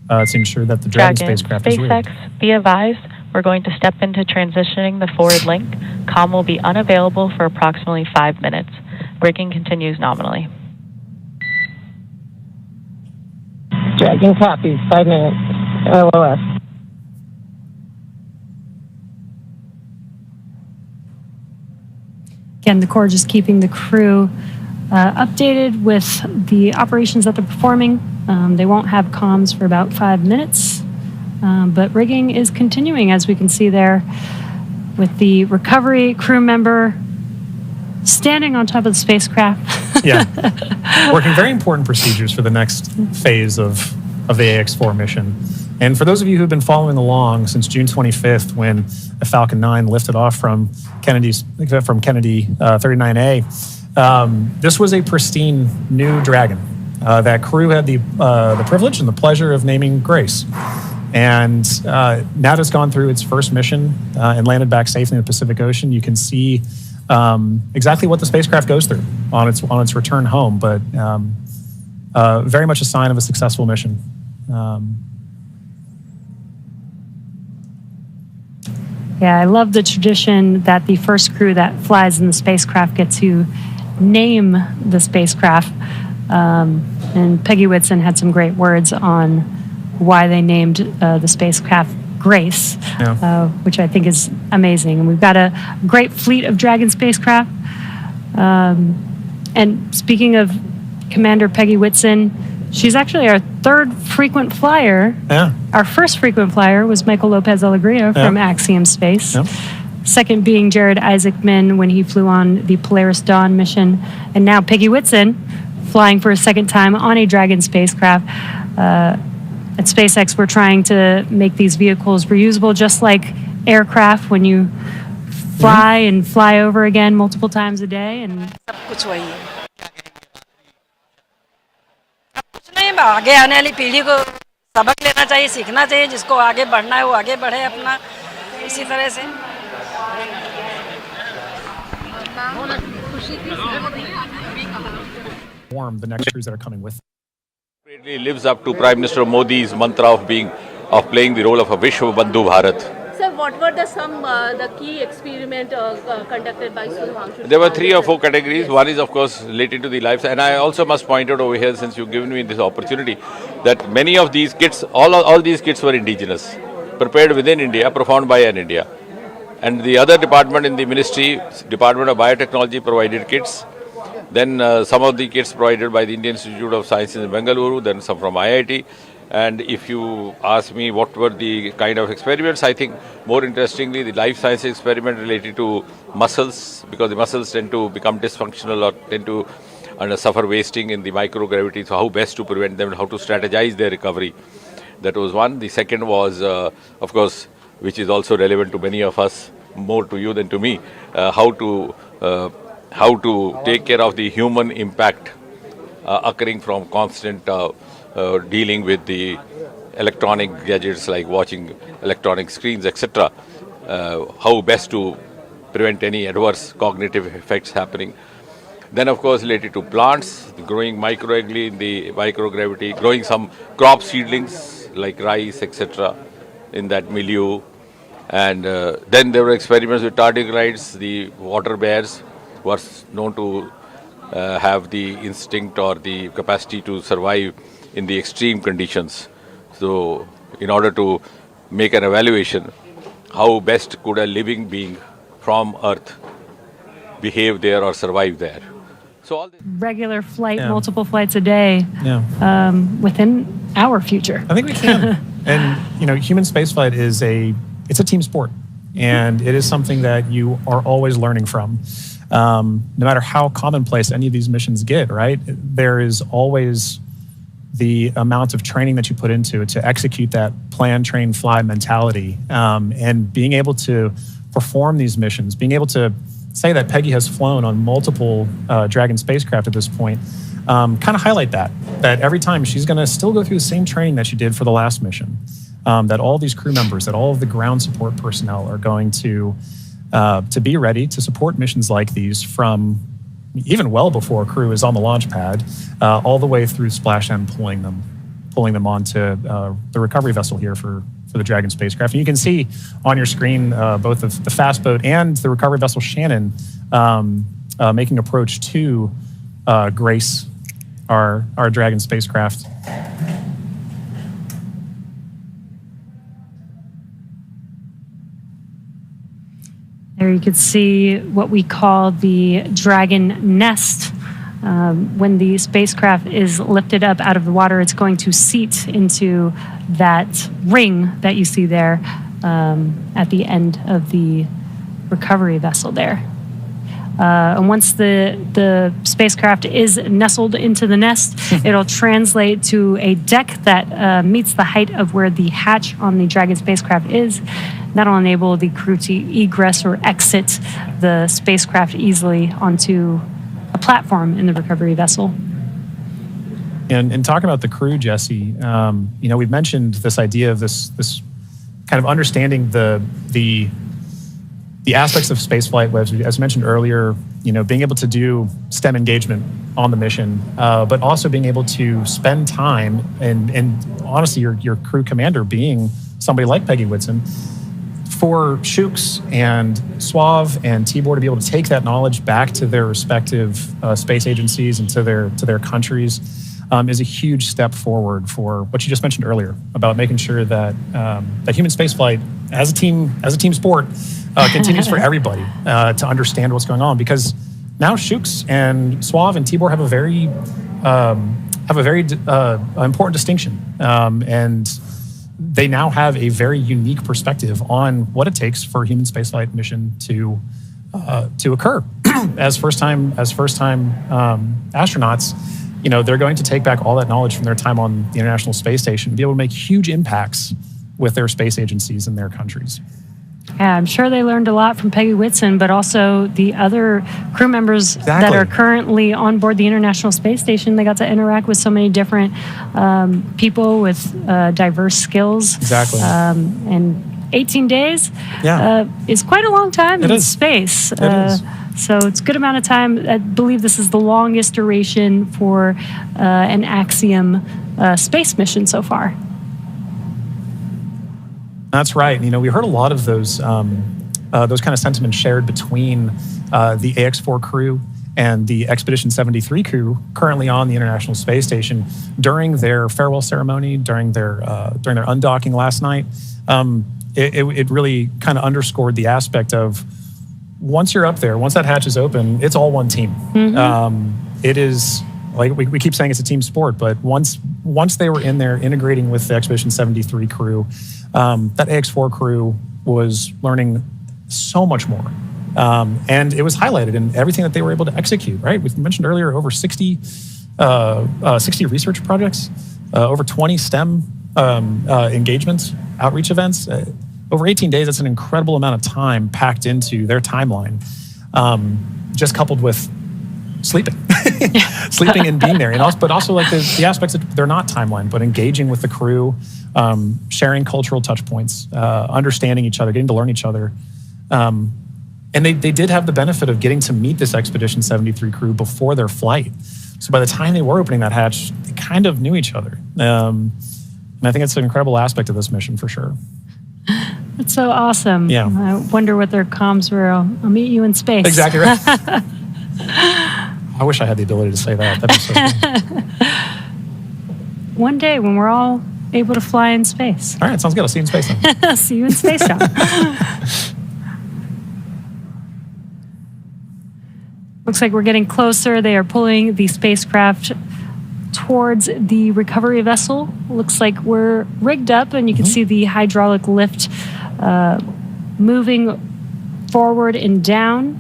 to ensure that the Dragon spacecraft is rigged. SpaceX, be advised, we're going to step into transitioning the forward link. Comm will be unavailable for approximately 5 minutes. Rigging continues nominally. Dragon copies, 5 minutes. LOS. Again, the Corps just keeping the crew updated with the operations that they're performing. They won't have comms for about 5 minutes, but rigging is continuing, as we can see there, with the recovery crew member standing on top of the spacecraft. Yeah, working very important procedures for the next phase of the AX-4 mission. And for those of you who've been following along since June 25th, when the Falcon 9 lifted off from Kennedy 39A, this was a pristine new Dragon. That crew had the privilege and the pleasure of naming Grace. And now that it's gone through its first mission and landed back safely in the Pacific Ocean, you can see exactly what the spacecraft goes through on its return home, but very much a sign of a successful mission. Yeah, I love the tradition that the first crew that flies in the spacecraft get to name the spacecraft. And Peggy Whitson had some great words on why they named the spacecraft Grace, which I think is amazing. And we've got a great fleet of Dragon spacecraft. And speaking of Commander Peggy Whitson, she's actually our third frequent flyer. Yeah. Our first frequent flyer was Michael Lopez Alegria from Axiom Space. Yep. Second being Jared Isaacman when he flew on the Polaris Dawn mission. And now Peggy Whitson flying for a second time on a Dragon spacecraft. At SpaceX, we're trying to make these vehicles reusable, just like aircraft when you fly and fly over again multiple times a day. And कुछ वही है कुछ नहीं आगे आने वाली पीढ़ी को सबक लेना चाहिए सीखना चाहिए जिसको आगे बढ़ना है वो आगे बढ़े अपना इसी तरह से The next crews that are coming with. Greatly lives up to Prime Minister Modi's mantra of playing the role of a Vishwa Bandhu Bharat. Sir, what were the key experiment conducted by Shubhanshu? There were 3 or 4 categories. One is, of course, related to the lives. And I also must point out over here, since you've given me this opportunity, that many of these kits, all these kits were indigenous, prepared within India, performed by an India. And the other department in the ministry, Department of Biotechnology, provided kits. Then some of the kits provided by the Indian Institute of Sciences in Bengaluru, then some from IIT. And if you ask me what were the kind of experiments, I think more interestingly the life science experiment related to muscles, because the muscles tend to become dysfunctional or tend to suffer wasting in the microgravity. So how best to prevent them and how to strategize their recovery. That was one. The second was, of course, which is also relevant to many of us, more to you than to me, how to take care of the human impact occurring from constant dealing with the electronic gadgets like watching electronic screens, etc. How best to prevent any adverse cognitive effects happening. Then, of course, related to plants, growing microalgae in the microgravity, growing some crop seedlings like rice, etc. in that milieu. And then there were experiments with tardigrades, the water bears, who are known to have the instinct or the capacity to survive in the extreme conditions. So, in order to make an evaluation, how best could a living being from Earth behave there or survive there? So all regular flight, multiple flights a day, within our future. I think we can. And, human spaceflight it's a team sport. And it is something that you are always learning from. No matter how commonplace any of these missions get, right? There is always the amount of training that you put into it to execute that plan, train, fly mentality. And being able to perform these missions, being able to say that Peggy has flown on multiple Dragon spacecraft at this point, kind of highlight that every time she's going to still go through the same training that she did for the last mission, that all these crew members, that all of the ground support personnel are going to be ready to support missions like these from even well before crew is on the launch pad, all the way through splash and pulling them onto the recovery vessel here for the Dragon spacecraft. And you can see on your screen both the fast boat and the recovery vessel Shannon making approach to Grace, our Dragon spacecraft. There you could see what we call the Dragon nest. When the spacecraft is lifted up out of the water, it's going to seat into that ring that you see there at the end of the recovery vessel there. And once the spacecraft is nestled into the nest, it'll translate to a deck that meets the height of where the hatch on the Dragon spacecraft is. That'll enable the crew to egress or exit the spacecraft easily onto a platform in the recovery vessel. And talking about the crew, Jesse, we've mentioned this idea of this kind of understanding the aspects of spaceflight, as mentioned earlier, being able to do STEM engagement on the mission, but also being able to spend time and honestly, your crew commander being somebody like Peggy Whitson, for Shooks and Suave and Tibor to be able to take that knowledge back to their respective space agencies and to their countries is a huge step forward for what you just mentioned earlier about making sure that that human spaceflight as a team sport continues for everybody to understand what's going on, because now Shooks and Suave and Tibor have a very important distinction, and they now have a very unique perspective on what it takes for a human spaceflight mission to occur. as first time astronauts, they're going to take back all that knowledge from their time on the International Space Station and be able to make huge impacts with their space agencies in their countries. Yeah, I'm sure they learned a lot from Peggy Whitson, but also the other crew members that are currently on board the International Space Station. They got to interact with so many different people with diverse skills. Exactly. And 18 days is quite a long time in space. It is. So it's a good amount of time. I believe this is the longest duration for an Axiom space mission so far. That's right. We heard a lot of those kind of sentiments shared between the AX-4 crew and the Expedition 73 crew currently on the International Space Station during their farewell ceremony, during their undocking last night. It really kind of underscored the aspect of once you're up there, once that hatch is open, it's all one team. It is, like we keep saying, it's a team sport, but once they were in there integrating with the Expedition 73 crew, that AX4 crew was learning so much more. And it was highlighted in everything that they were able to execute, right? We mentioned earlier over 60 research projects, over 20 STEM engagements, outreach events. Over 18 days, that's an incredible amount of time packed into their timeline, just coupled with sleeping. Sleeping and being there. But also like the aspects that they're not timeline, but engaging with the crew, sharing cultural touch points, understanding each other, getting to learn each other. And they did have the benefit of getting to meet this Expedition 73 crew before their flight. So by the time they were opening that hatch, they kind of knew each other. And I think it's an incredible aspect of this mission for sure. That's so awesome. Yeah. I wonder what their comms were. I'll meet you in space. Exactly right. I wish I had the ability to say that. That'd be so cool. One day when we're all able to fly in space. All right, sounds good. I'll see you in space then. See you in space, John. Looks like we're getting closer. They are pulling the spacecraft towards the recovery vessel. Looks like we're rigged up, and you can see the hydraulic lift moving forward and down.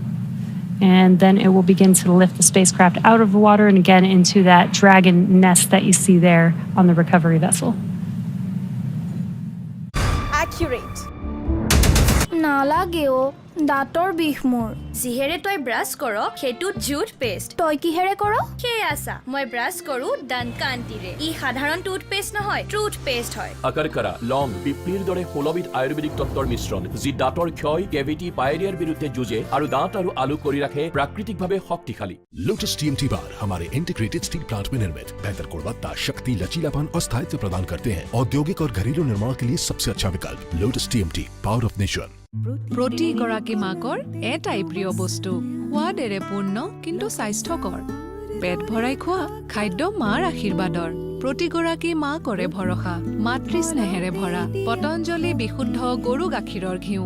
And then it will begin to lift the spacecraft out of the water and again into that Dragon nest that you see there on the recovery vessel. Accurate. নালাগেও দাঁতৰ বিষ মোৰ যিহেৰে তই brass কৰ সেইটো toothpaste তই কিহেৰে কৰ সেই আছা মই ব্ৰাছ কৰো দানকান্তিৰে ই সাধাৰণ টুথপেষ্ট নহয় টুথপেষ্ট হয় আকাৰকাৰা লং পিপলিৰ দৰে 16বিধ আয়ুৰ্বেদিক তত্ত্বৰ মিশ্ৰণ যি দাঁতৰ ক্ষয় কেভিটি পাইৰিয়াৰ বিৰুদ্ধে যুঁজে আৰু দাঁত আৰু আলু কৰি ৰাখে প্ৰাকৃতিকভাৱে শক্তিশালী लोटस TMT बार हमारे इंटीग्रेटेड स्टील प्लांट में निर्मित बेहतर गुणवत्ता शक्ति लचीलापन और स्थायित्व प्रदान करते हैं औद्योगिक और घरेलू निर्माण के लिए सबसे अच्छा विकल्प Lotus TMT power of nation প্ৰতি গৰাকী মাকৰ এটাই প্ৰিয় বস্তু সোৱাদেৰে পূৰ্ণ কিন্তু স্বাস্থ্যকৰ পেট ভৰাই খোৱা খাদ্য মাৰ আশীৰ্বাদৰ প্ৰতি গৰাকী মা কৰে ভৰসা মাতৃ স্নেহেৰে ভৰা পতঞ্জলি বিশুদ্ধ গৰু গাখীৰৰ ঘিউ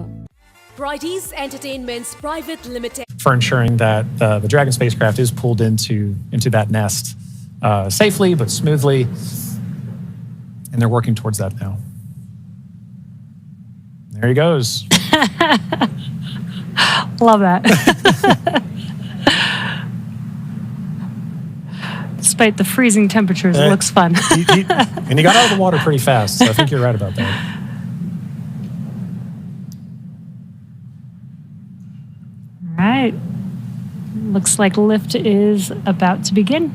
Brighties Entertainment's Private Limited For ensuring that the Dragon spacecraft is pulled into that nest safely but smoothly, and they're working towards that now. There he goes. Love that. Despite the freezing temperatures, it looks fun. And he got out of the water pretty fast, so I think you're right about that. All right. Looks like lift is about to begin.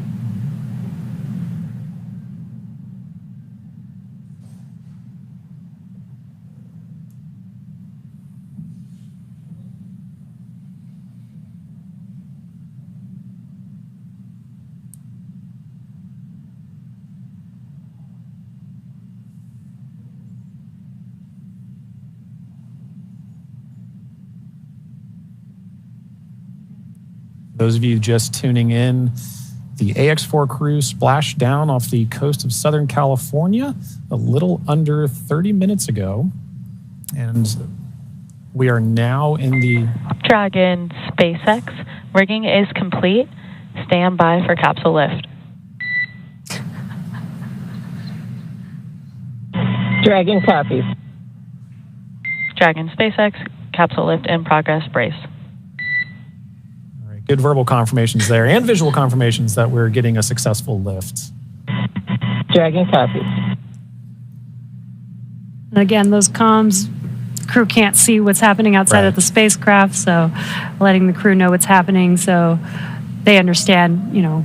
Those of you just tuning in, the AX4 crew splashed down off the coast of Southern California a little under 30 minutes ago. And we are now in the Dragon SpaceX. Rigging is complete. Stand by for capsule lift. Dragon copies. Dragon SpaceX, capsule lift in progress, brace. good verbal confirmations there and visual confirmations that we're getting a successful lift. Dragon copy. Again, those comms, crew can't see what's happening outside of the spacecraft, so letting the crew know what's happening so they understand, you know,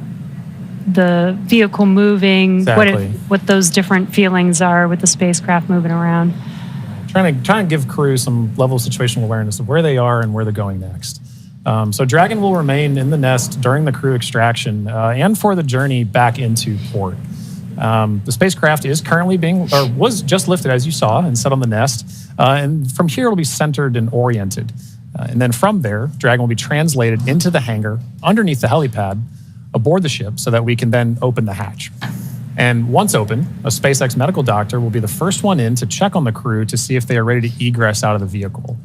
the vehicle moving, what those different feelings are with the spacecraft moving around. Trying to give crew some level of situational awareness of where they are and where they're going next. So Dragon will remain in the nest during the crew extraction and for the journey back into port. The spacecraft is currently was just lifted, as you saw, and set on the nest. And from here, it'll be centered and oriented. And then from there, Dragon will be translated into the hangar underneath the helipad aboard the ship so that we can then open the hatch. And once open, a SpaceX medical doctor will be the first one in to check on the crew to see if they are ready to egress out of the vehicle.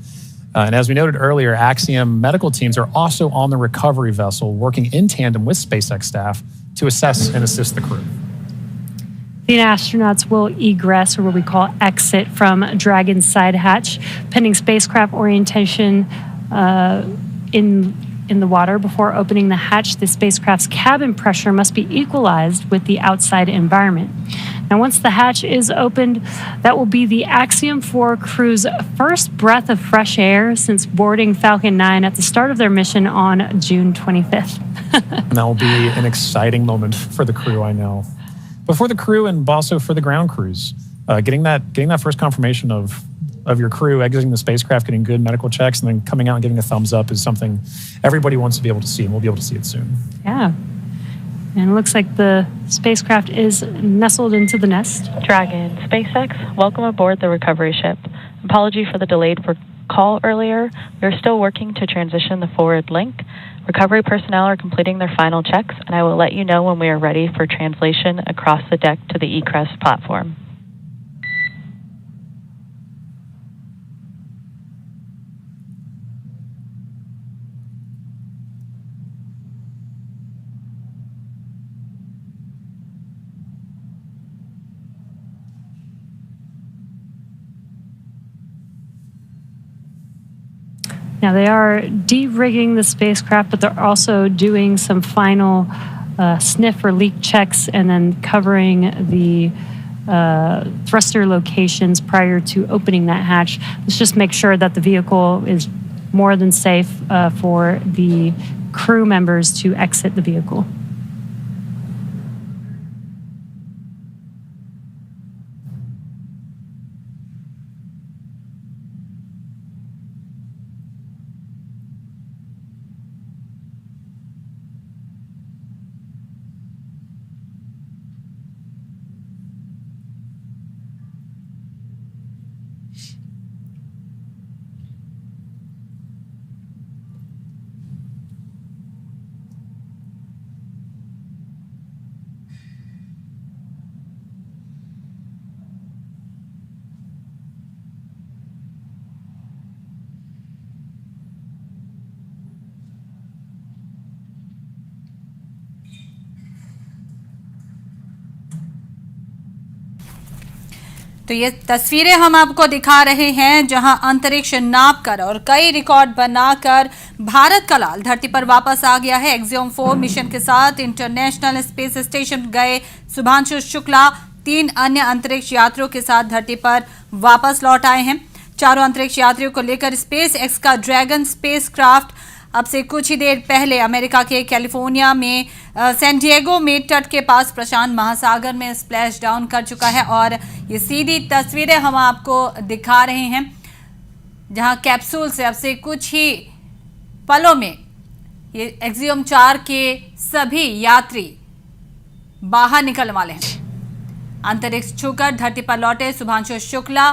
And as we noted earlier, Axiom medical teams are also on the recovery vessel, working in tandem with SpaceX staff to assess and assist the crew. The astronauts will egress, or what we call exit, from Dragon's side hatch, pending spacecraft orientation in the water. Before opening the hatch, the spacecraft's cabin pressure must be equalized with the outside environment. Now, once the hatch is opened, that will be the Axiom 4 crew's first breath of fresh air since boarding Falcon 9 at the start of their mission on June 25th. And that will be an exciting moment for the crew, I know. But for the crew and also for the ground crews, getting that first confirmation of your crew exiting the spacecraft, getting good medical checks, and then coming out and giving a thumbs up is something everybody wants to be able to see, and we'll be able to see it soon. Yeah. And it looks like the spacecraft is nestled into the nest. Dragon, SpaceX, welcome aboard the recovery ship. Apology for the delayed call earlier. We are still working to transition the forward link. Recovery personnel are completing their final checks, and I will let you know when we are ready for translation across the deck to the egress platform. Now, they are de-rigging the spacecraft, but they're also doing some final sniff or leak checks and then covering the thruster locations prior to opening that hatch. Let's just make sure that the vehicle is more than safe for the crew members to exit the vehicle. तो ये तस्वीरें हम आपको दिखा रहे हैं जहां अंतरिक्ष नापकर और कई रिकॉर्ड बनाकर भारत का लाल धरती पर वापस आ गया है। एक्सियोम 4 मिशन के साथ इंटरनेशनल स्पेस स्टेशन गए शुभांशु शुक्ला 3 अन्य अंतरिक्ष यात्रियों के साथ धरती पर वापस लौट आए हैं। चारों अंतरिक्ष यात्रियों को लेकर स्पेस एक्स का ड्रैगन स्पेसक्राफ्ट अब से कुछ ही देर पहले अमेरिका के कैलिफोर्निया में सैन डिएगो में तट के पास प्रशांत महासागर में स्प्लैश डाउन कर चुका है। और ये सीधी तस्वीरें हम आपको दिखा रहे हैं जहां कैप्सूल से अब से कुछ ही पलों में ये एक्सियोम 4 के सभी यात्री बाहर निकलने वाले हैं। अंतरिक्ष छूकर धरती पर लौटे शुभांशु शुक्ला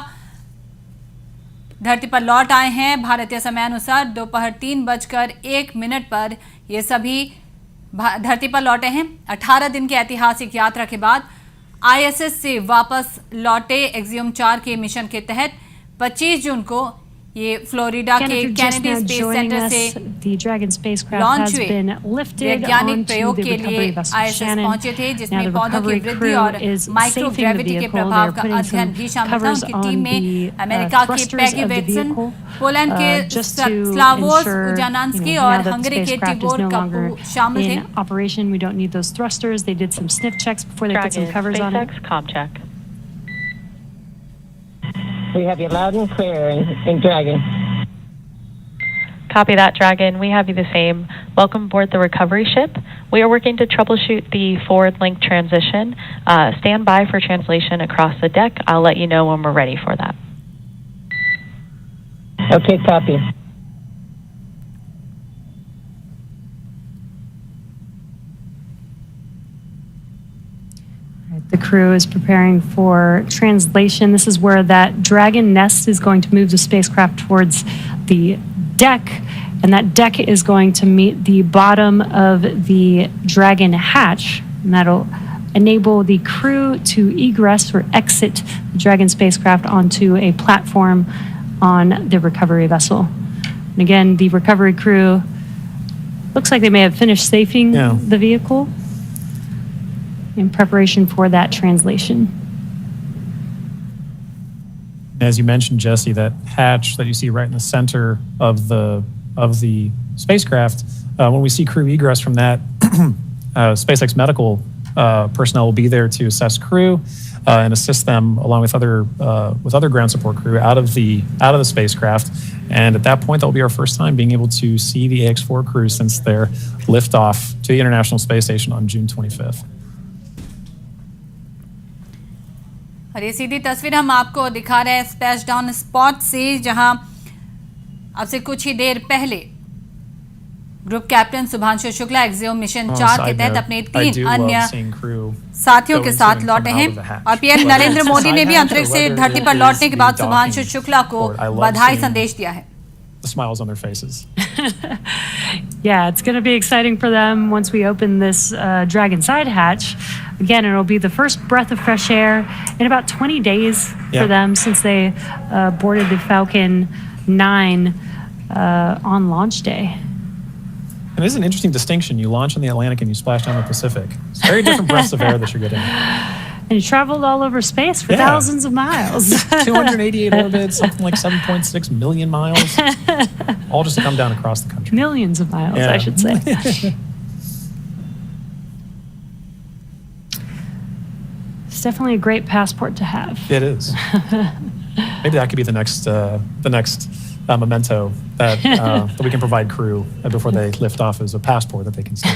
धरती पर लौट आए हैं। भारतीय समयानुसार दोपहर 3:01 पर ये सभी धरती पर लौटे हैं। 18 दिन की ऐतिहासिक यात्रा के बाद आईएसएस से वापस लौटे एक्सियोम 4 के मिशन के तहत 25 जून को ये फ्लोरिडा के कैनेडी स्पेस सेंटर से लॉन्च हुए वैज्ञानिक प्रयोग के लिए आईएसएस पहुंचे थे, जिसमें पौधों की वृद्धि और माइक्रोग्रेविटी के प्रभाव का अध्ययन भी शामिल था। उनकी टीम में अमेरिका के पैगी वेटसन, पोलैंड के स्लावोस उजानांस्की और हंगरी के टिबोर कापू शामिल थे। Operation, we don't need those thrusters. They did some sniff checks before they put some covers on it. Comcheck. We have you loud and clear in Dragon. Copy that, Dragon. We have you the same. Welcome aboard the recovery ship. We are working to troubleshoot the forward link transition. Stand by for translation across the deck. I'll let you know when we're ready for that. Okay, copy. The crew is preparing for translation. This is where that Dragon nest is going to move the spacecraft towards the deck, and that deck is going to meet the bottom of the Dragon hatch, and that'll enable the crew to egress or exit the Dragon spacecraft onto a platform on the recovery vessel. And again, the recovery crew looks like they may have finished safing the vehicle in preparation for that translation. As you mentioned, Jesse, that hatch that you see right in the center of the spacecraft, when we see crew egress from that, SpaceX medical personnel will be there to assess crew and assist them along with other ground support crew out of the spacecraft. And at that point, that will be our first time being able to see the AX-4 crew since their liftoff to the International Space Station on June 25th. और ये सीधी तस्वीर हम आपको दिखा रहे हैं splash down spot से, जहां अब से कुछ ही देर पहले group captain Shubhanshu Shukla axiom mission 4 के तहत अपने 3 अन्य साथियों के साथ लौटे हैं। और पीएम नरेंद्र मोदी ने भी अंतरिक्ष से धरती पर लौटने के बाद शुभांशु शुक्ला को बधाई संदेश दिया है। The smiles on their faces. Yeah, it's going to be exciting for them once we open this Dragon side hatch. Again, it'll be the first breath of fresh air in about 20 days for them since they boarded the Falcon 9 on launch day. And it is an interesting distinction. You launch in the Atlantic and you splash down the Pacific. It's very different breaths of air that you're getting. And you traveled all over space for thousands of miles. 288 orbits, something like 7.6 million miles, all just to come down across the country. Millions of miles, I should say. It's definitely a great passport to have. It is. Maybe that could be the next memento that that we can provide crew before they lift off as a passport that they can see.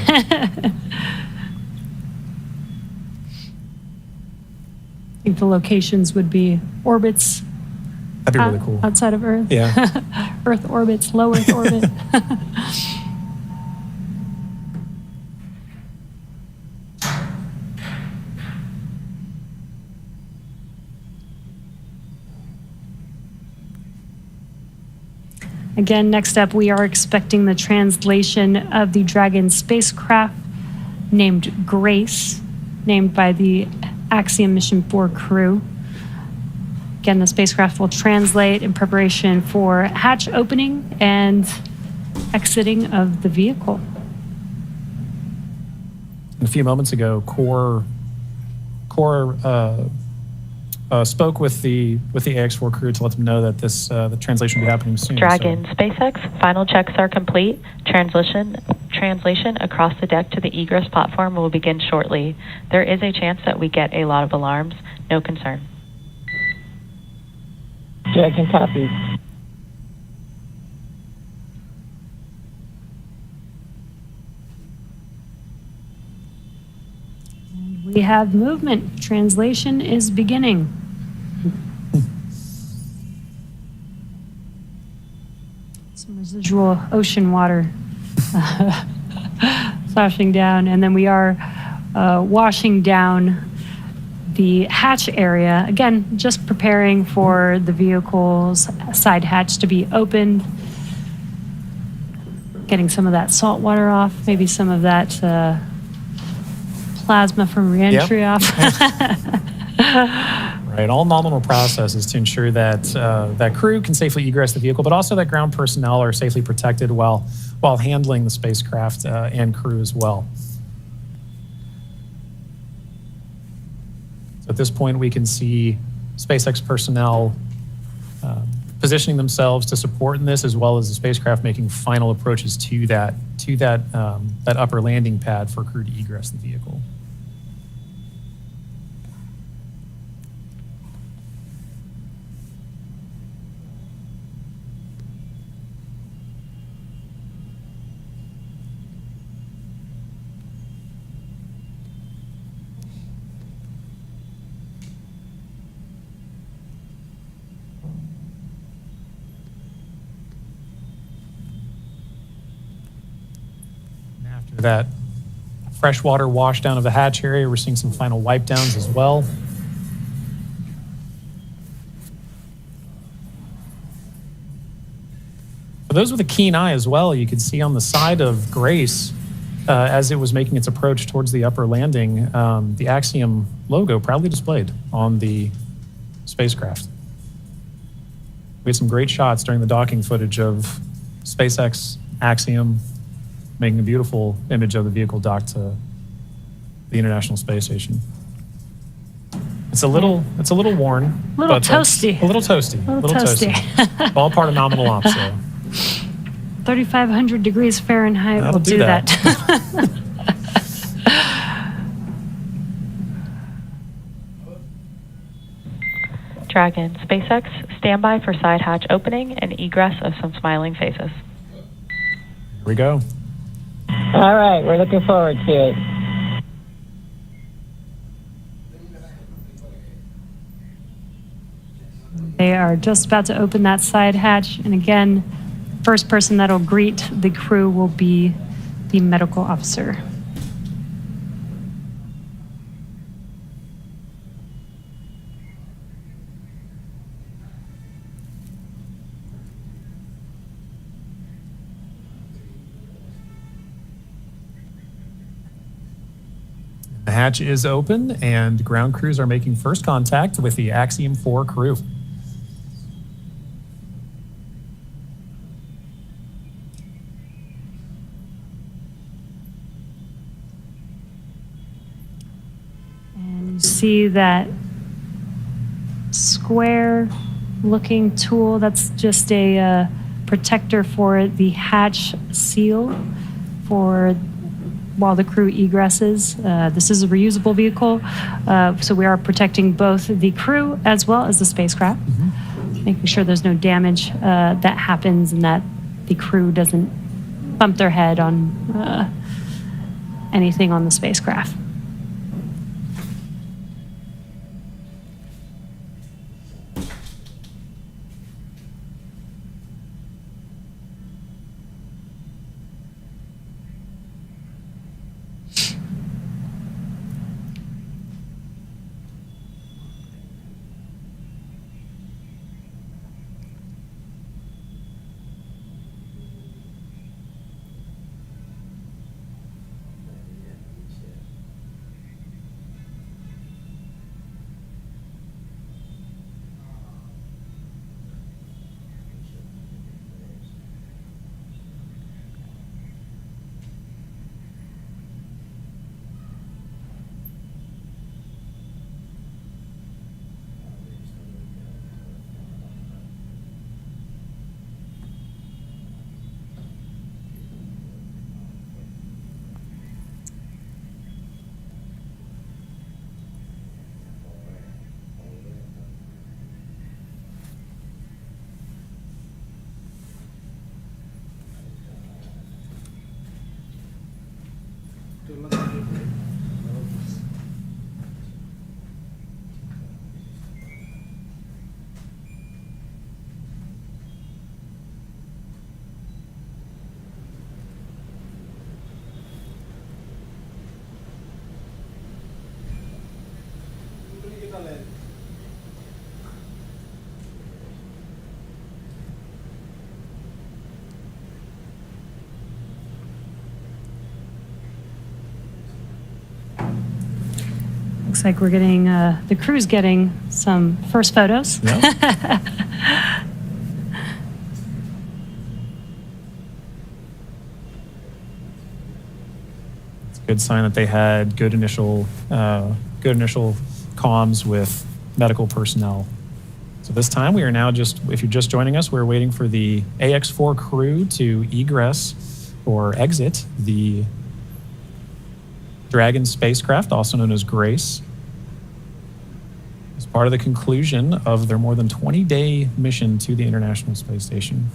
I think the locations would be orbits. That'd be really cool. Outside of Earth. Yeah. Earth orbits, low Earth orbit. Again, next up, we are expecting the translation of the Dragon spacecraft named Grace, named by the Axiom Mission 4 crew. Again, the spacecraft will translate in preparation for hatch opening and exiting of the vehicle. A few moments ago, Core spoke with the AX-4 crew to let them know that this the translation will be happening soon. Dragon SpaceX, final checks are complete. Translation across the deck to the egress platform will begin shortly. There is a chance that we get a lot of alarms. No concern. Dragon copies. We have movement. Translation is beginning. Some residual ocean water sloshing down, and then we are washing down the hatch area. Again, just preparing for the vehicle's side hatch to be opened. Getting some of that salt water off, maybe some of that plasma from reentry off. Right, all nominal processes to ensure that that crew can safely egress the vehicle, but also that ground personnel are safely protected while handling the spacecraft and crew as well. So at this point, we can see SpaceX personnel positioning themselves to support in this, as well as the spacecraft making final approaches to that upper landing pad for crew to egress the vehicle. That freshwater wash down of the hatch area, we're seeing some final wipe downs as well. For those with a keen eye as well, you can see on the side of Grace, as it was making its approach towards the upper landing, the Axiom logo proudly displayed on the spacecraft. We had some great shots during the docking footage of SpaceX Axiom, making a beautiful image of the vehicle docked to the International Space Station. It's a little worn. A little toasty. A little toasty. A little toasty. All part of nominal ops, though. 3,500 degrees Fahrenheit That'll will do that. Dragon, SpaceX, stand by for side hatch opening and egress of some smiling faces. Here we go. All right, we're looking forward to it. They are just about to open that side hatch. And again, first person that'll greet the crew will be the medical officer. The hatch is open, and ground crews are making first contact with the Axiom 4 crew. And you see that square looking tool, that's just a protector for the hatch seal for while the crew egresses. This is a reusable vehicle, so we are protecting both the crew as well as the spacecraft, making sure there's no damage that happens and that the crew doesn't bump their head on anything on the spacecraft. Looks like we're getting, the crew's getting some first photos. Yep. It's a good sign that they had good initial comms with medical personnel. So this time we are now if you're just joining us, we're waiting for the AX4 crew to egress or exit the Dragon spacecraft, also known as Grace, as part of the conclusion of their more than 20-day mission to the International Space Station.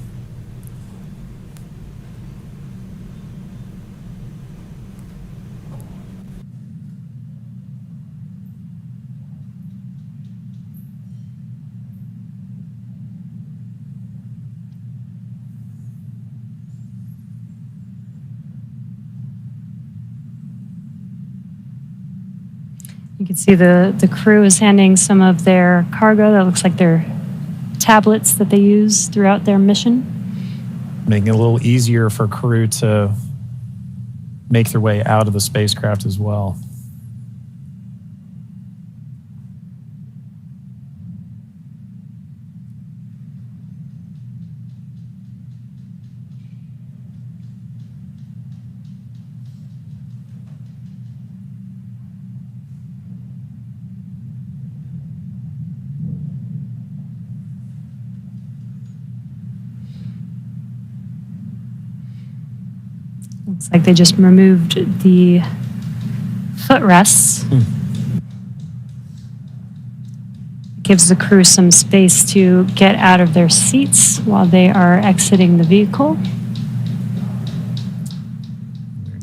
You can see the crew is handing some of their cargo. That looks like their tablets that they use throughout their mission. Making it a little easier for crew to make their way out of the spacecraft as well. Looks like they just removed the footrests. Gives the crew some space to get out of their seats while they are exiting the vehicle.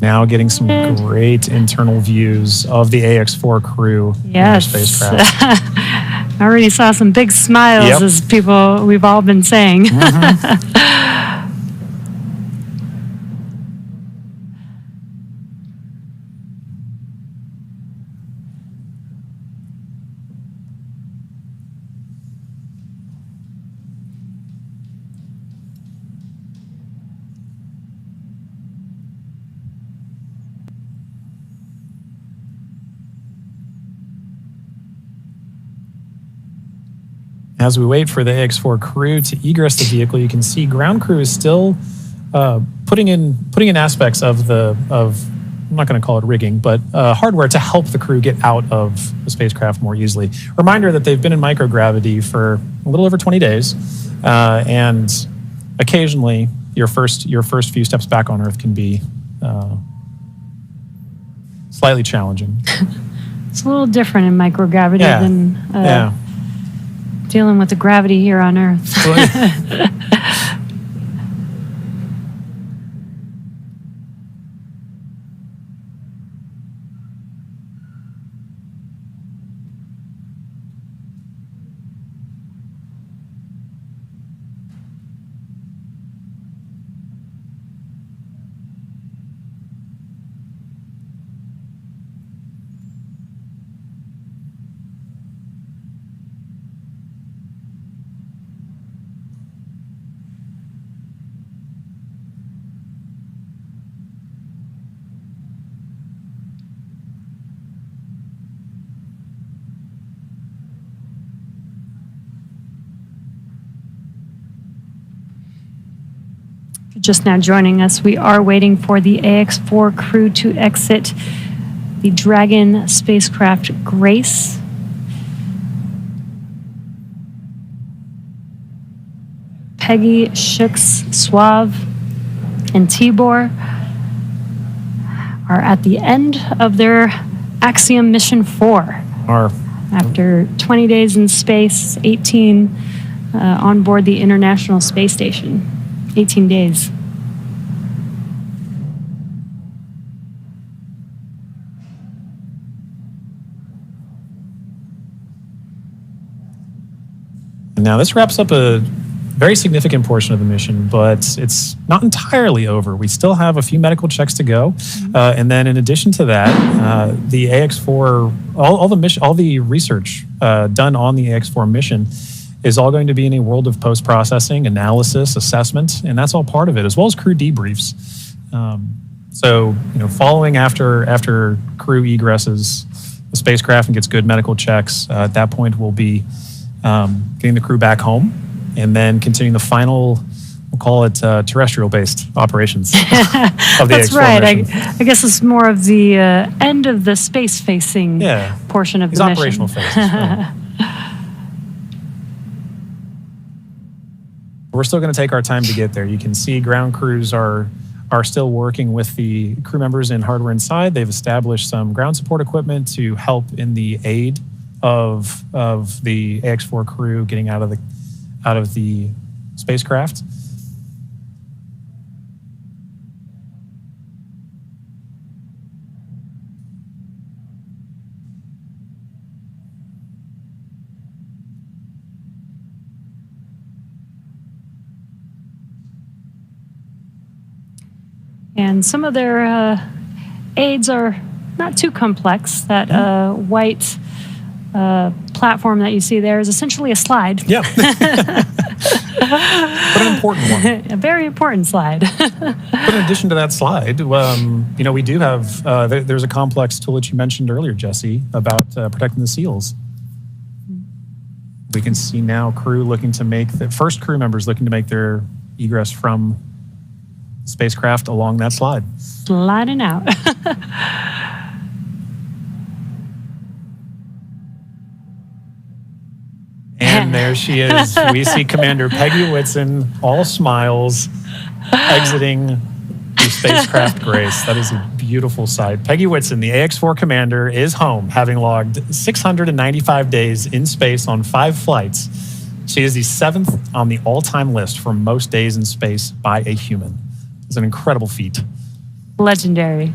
Now getting some great internal views of the AX-4 crew in their Yes. spacecraft. I already saw some big smiles Yep. as people, we've all been saying. As we wait for the AX-4 crew to egress the vehicle, you can see ground crew is still putting in aspects of I'm not going to call it rigging, but hardware to help the crew get out of the spacecraft more easily. Reminder that they've been in microgravity for a little over 20 days, and occasionally your first few steps back on Earth can be slightly challenging. It's a little different in microgravity than dealing with the gravity here on Earth. Just now joining us, we are waiting for the AX-4 crew to exit the Dragon spacecraft Grace. Peggy, Shooks, Suave, and Tibor are at the end of their Axiom Mission 4. After 20 days in space, 18 on board the International Space Station. 18 days. Now, this wraps up a very significant portion of the mission, but it's not entirely over. We still have a few medical checks to go. And then in addition to that, the AX-4, all the research done on the AX-4 mission is all going to be in a world of post-processing, analysis, assessment, and that's all part of it, as well as crew debriefs. So, following after crew egresses the spacecraft and gets good medical checks, at that point we'll be getting the crew back home and then continuing the final, we'll call it terrestrial-based operations of the That's AX-4 right. mission. I guess it's more of the end of the space-facing portion of These the operational mission. phases. Right. We're still going to take our time to get there. You can see ground crews are still working with the crew members and hardware inside. They've established some ground support equipment to help in the aid of the AX-4 crew getting out of the spacecraft. And some of their aids are not too complex. That white platform that you see there is essentially a slide. Yeah. But an important one. A very important slide. But in addition to that slide, we do have, there's a complex tool that you mentioned earlier, Jesse, about protecting the seals. We can see now crew first crew members looking to make their egress from spacecraft along that slide. Sliding out. And there she is. We see Commander Peggy Whitson, all smiles, exiting the spacecraft Grace. That is a beautiful sight. Peggy Whitson, the AX-4 commander, is home, having logged 695 days in space on 5 flights. She is the 7th on the all-time list for most days in space by a human. It's an incredible feat. Legendary.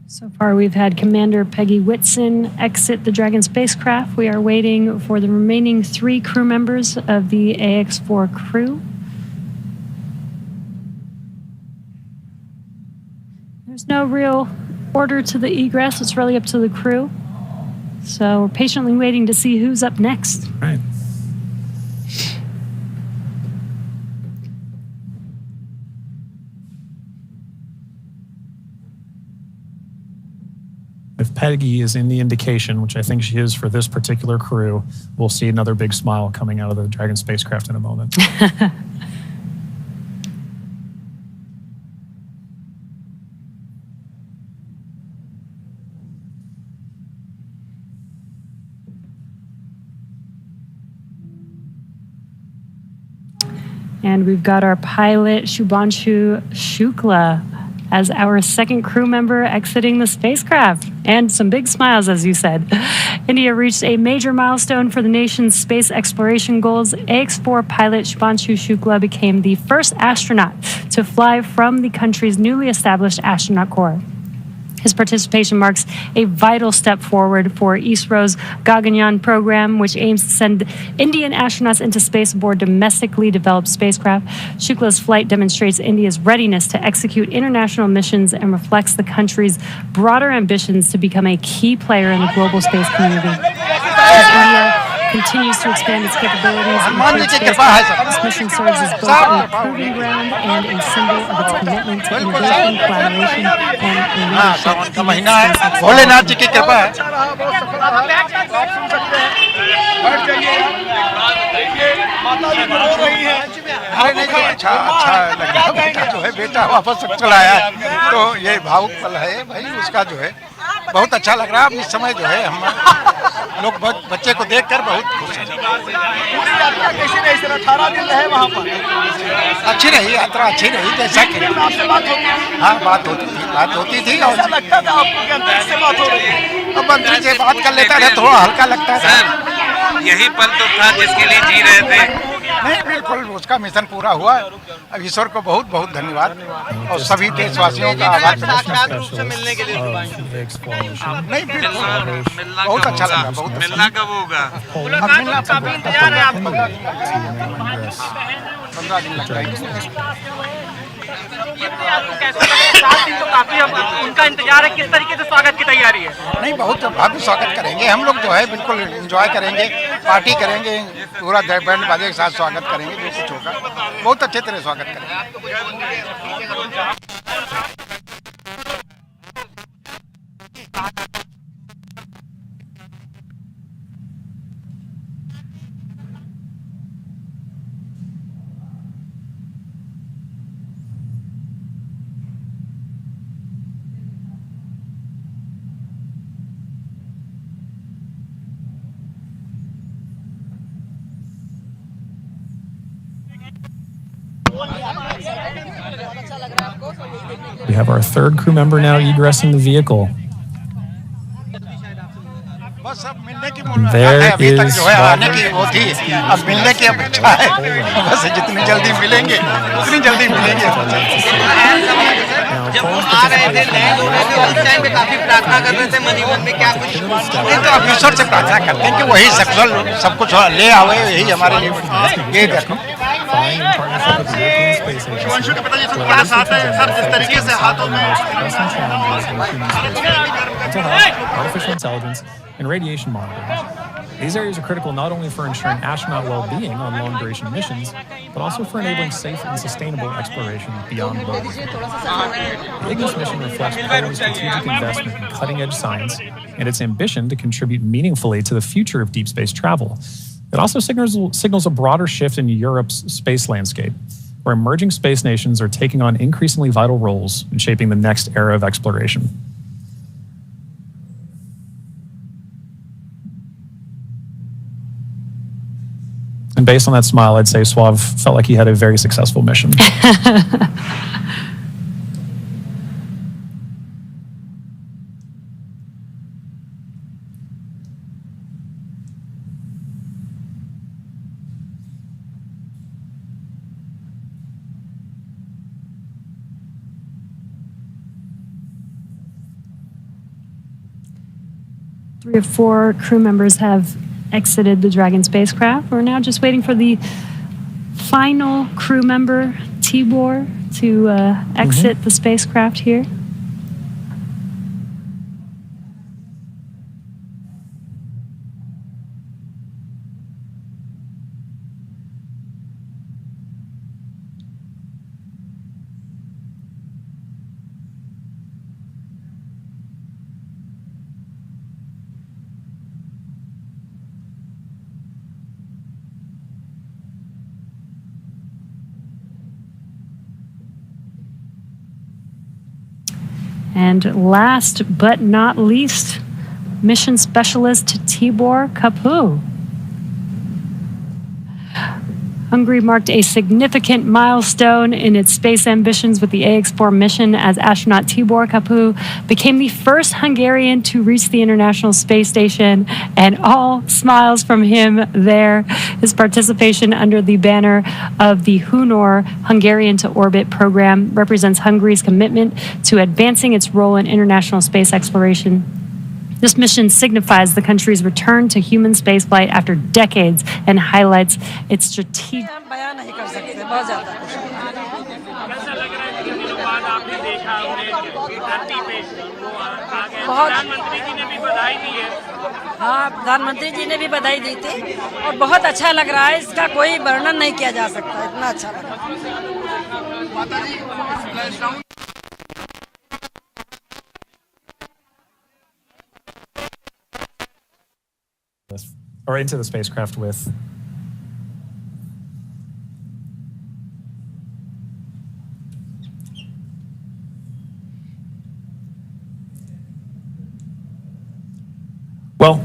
So far, we've had Commander Peggy Whitson exit the Dragon spacecraft. We are waiting for the remaining 3 crew members of the AX-4 crew. There's no real order to the egress. It's really up to the crew. So we're patiently waiting to see who's up next. Right. If Peggy is in the indication, which I think she is for this particular crew, we'll see another big smile coming out of the Dragon spacecraft in a moment. And we've got our pilot, Shubhanshu Shukla, as our second crew member exiting the spacecraft. And some big smiles, as you said. India reached a major milestone for the nation's space exploration goals. AX-4 pilot Shubhanshu Shukla became the first astronaut to fly from the country's newly established astronaut corps. His participation marks a vital step forward for ISRO's Gaganyaan program, which aims to send Indian astronauts into space aboard domestically developed spacecraft. Shukla's flight demonstrates India's readiness to execute international missions and reflects the country's broader ambitions to become a key player in the global space community. As India continues to expand its capabilities in space, this mission serves as both a proving ground and a symbol of its commitment to innovation, collaboration, and leadership. Bholenath ji की कृपा है। अरे नहीं तो अच्छा लगा बेटा जो है बेटा वापस चला आया तो ये भावुक पल है भाई उसका जो है बहुत अच्छा लग रहा है। अब इस समय जो है हम लोग बच्चे को देखकर बहुत खुश हैं। कैसी रही सर 18 दिन रहे वहाँ पर? अच्छी रही यात्रा, अच्छी रही जैसा कि हाँ बात होती थी और लगता था आपको कि अंतरिक्ष से बात हो रही है। अब मंत्री से बात कर लेता था थोड़ा हल्का लगता था। यही पल तो था जिसके लिए जी रहे थे। नहीं बिल्कुल उसका मिशन पूरा हुआ। अब ईश्वर को बहुत बहुत धन्यवाद और सभी देशवासियों का आभार। मिलने के लिए नहीं बिल्कुल बहुत अच्छा लगा। बहुत मिलना कब होगा? मिलना काफी इंतजार है आपको। 15 दिन लग जाएंगे। तो काफी उनका इंतजार है। किस तरीके से स्वागत की तैयारी है? नहीं बहुत भव्य स्वागत करेंगे हम लोग जो है बिल्कुल एंजॉय करेंगे, पार्टी करेंगे, पूरा बैंड बाजे के साथ स्वागत करेंगे। जो कुछ होगा बहुत अच्छे तरह स्वागत करेंगे। We have our third crew member now egressing the vehicle. बस बस अब मिलने की मुलाकात There है, अभी तक is जो है आने की वो थी, अब मिलने की अपेक्षा है। बस जितनी जल्दी मिलेंगे उतनी जल्दी मिलेंगे। जब वो आ रहे थे लैंड हो रहे थे उस टाइम पे काफी प्रार्थना कर रहे थे मन ही मन में, क्या कुछ ये तो अब ईश्वर से प्रार्थना करते हैं कि वही सब कुछ ले आवे, यही हमारे लिए ये देखो। शिवांशु के पिताजी सबके बड़ा साथ है सर, जिस तरीके से हाथों में artificial intelligence, and radiation monitoring. These areas are critical not only for ensuring astronaut well-being on long-duration missions, but also for enabling safe and sustainable exploration beyond Earth. The Ignis mission reflects Poland's strategic investment in cutting-edge science and its ambition to contribute meaningfully to the future of deep space travel. It also signals a broader shift in Europe's space landscape, where emerging space nations are taking on increasingly vital roles in shaping the next era of exploration. And based on that smile, I'd say Suave felt like he had a very successful mission. Three of 4 crew members have exited the Dragon spacecraft. We're now just waiting for the final crew member, Tibor, to exit the spacecraft here. And last but not least, mission specialist Tibor Kapu. Hungary marked a significant milestone in its space ambitions with the AX4 mission as astronaut Tibor Kapu became the first Hungarian to reach the International Space Station, and all smiles from him there. His participation under the banner of the Hunor Hungarian to Orbit program represents Hungary's commitment to advancing its role in international space exploration. This mission signifies the country's return to human spaceflight after decades and highlights its strategic. बयान नहीं कर सकते, बहुत ज्यादा प्रधानमंत्री जी ने भी बधाई दी है। हाँ, प्रधानमंत्री जी ने भी बधाई दी थी और बहुत अच्छा लग रहा है, इसका कोई वर्णन नहीं किया जा सकता, इतना अच्छा लग रहा है। Or into the spacecraft with. Well,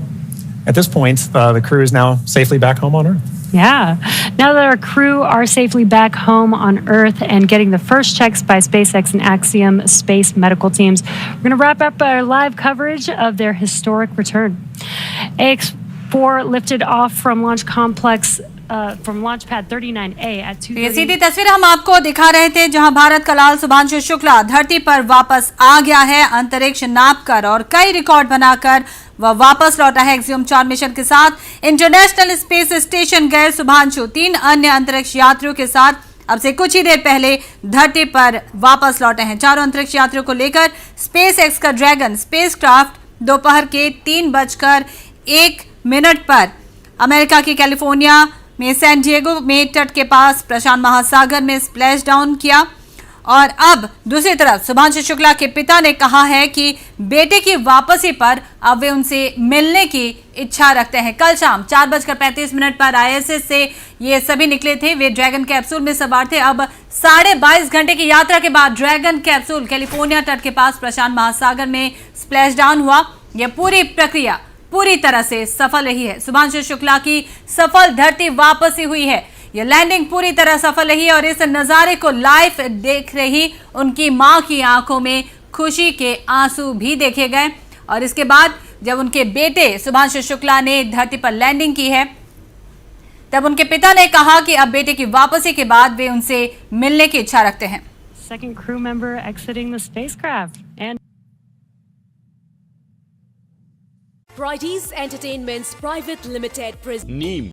at this point, the crew is now safely back home on Earth. Yeah. Now that our crew are safely back home on Earth and getting the first checks by SpaceX and Axiom space medical teams, we're going to wrap up our live coverage of their historic return. AX4 lifted off from launch complex from launch pad 39A at 2:30. ये सीधी तस्वीर हम आपको दिखा रहे थे जहां भारत का लाल शुभांशु शुक्ला धरती पर वापस आ गया है। अंतरिक्ष नाप कर और कई रिकॉर्ड बनाकर वह वापस लौटा है। एक्सियम 4 मिशन के साथ इंटरनेशनल स्पेस स्टेशन गए शुभांशु 3 अन्य अंतरिक्ष यात्रियों के साथ अब से कुछ ही देर पहले धरती पर वापस लौटे हैं। चारों अंतरिक्ष यात्रियों को लेकर स्पेसएक्स का ड्रैगन स्पेसक्राफ्ट दोपहर के 3:01 पर अमेरिका की कैलिफोर्निया में सैन डिएगो में तट के पास प्रशांत महासागर में स्प्लैश डाउन किया। और अब दूसरी तरफ शुभांशु शुक्ला के पिता ने कहा है कि बेटे की वापसी पर अब वे उनसे मिलने की इच्छा रखते हैं। कल शाम 4:35 पर आईएसएस से ये सभी निकले थे। वे ड्रैगन कैप्सूल में सवार थे। अब 22.5 घंटे की यात्रा के बाद ड्रैगन कैप्सूल कैलिफोर्निया तट के पास प्रशांत महासागर में स्प्लैश डाउन हुआ। यह पूरी प्रक्रिया पूरी तरह से सफल रही है। शुभांशु शुक्ला की सफल धरती वापसी हुई है। यह लैंडिंग पूरी तरह सफल रही है और इस नज़ारे को लाइव देख रही उनकी मां की आंखों में खुशी के आंसू भी देखे गए। और इसके बाद जब उनके बेटे शुभांशु शुक्ला ने धरती पर लैंडिंग की है, तब उनके पिता ने कहा कि अब बेटे की वापसी के बाद वे उनसे मिलने की इच्छा रखते हैं। Second crew member exiting the spacecraft. And Brighties Entertainment's private limited Neem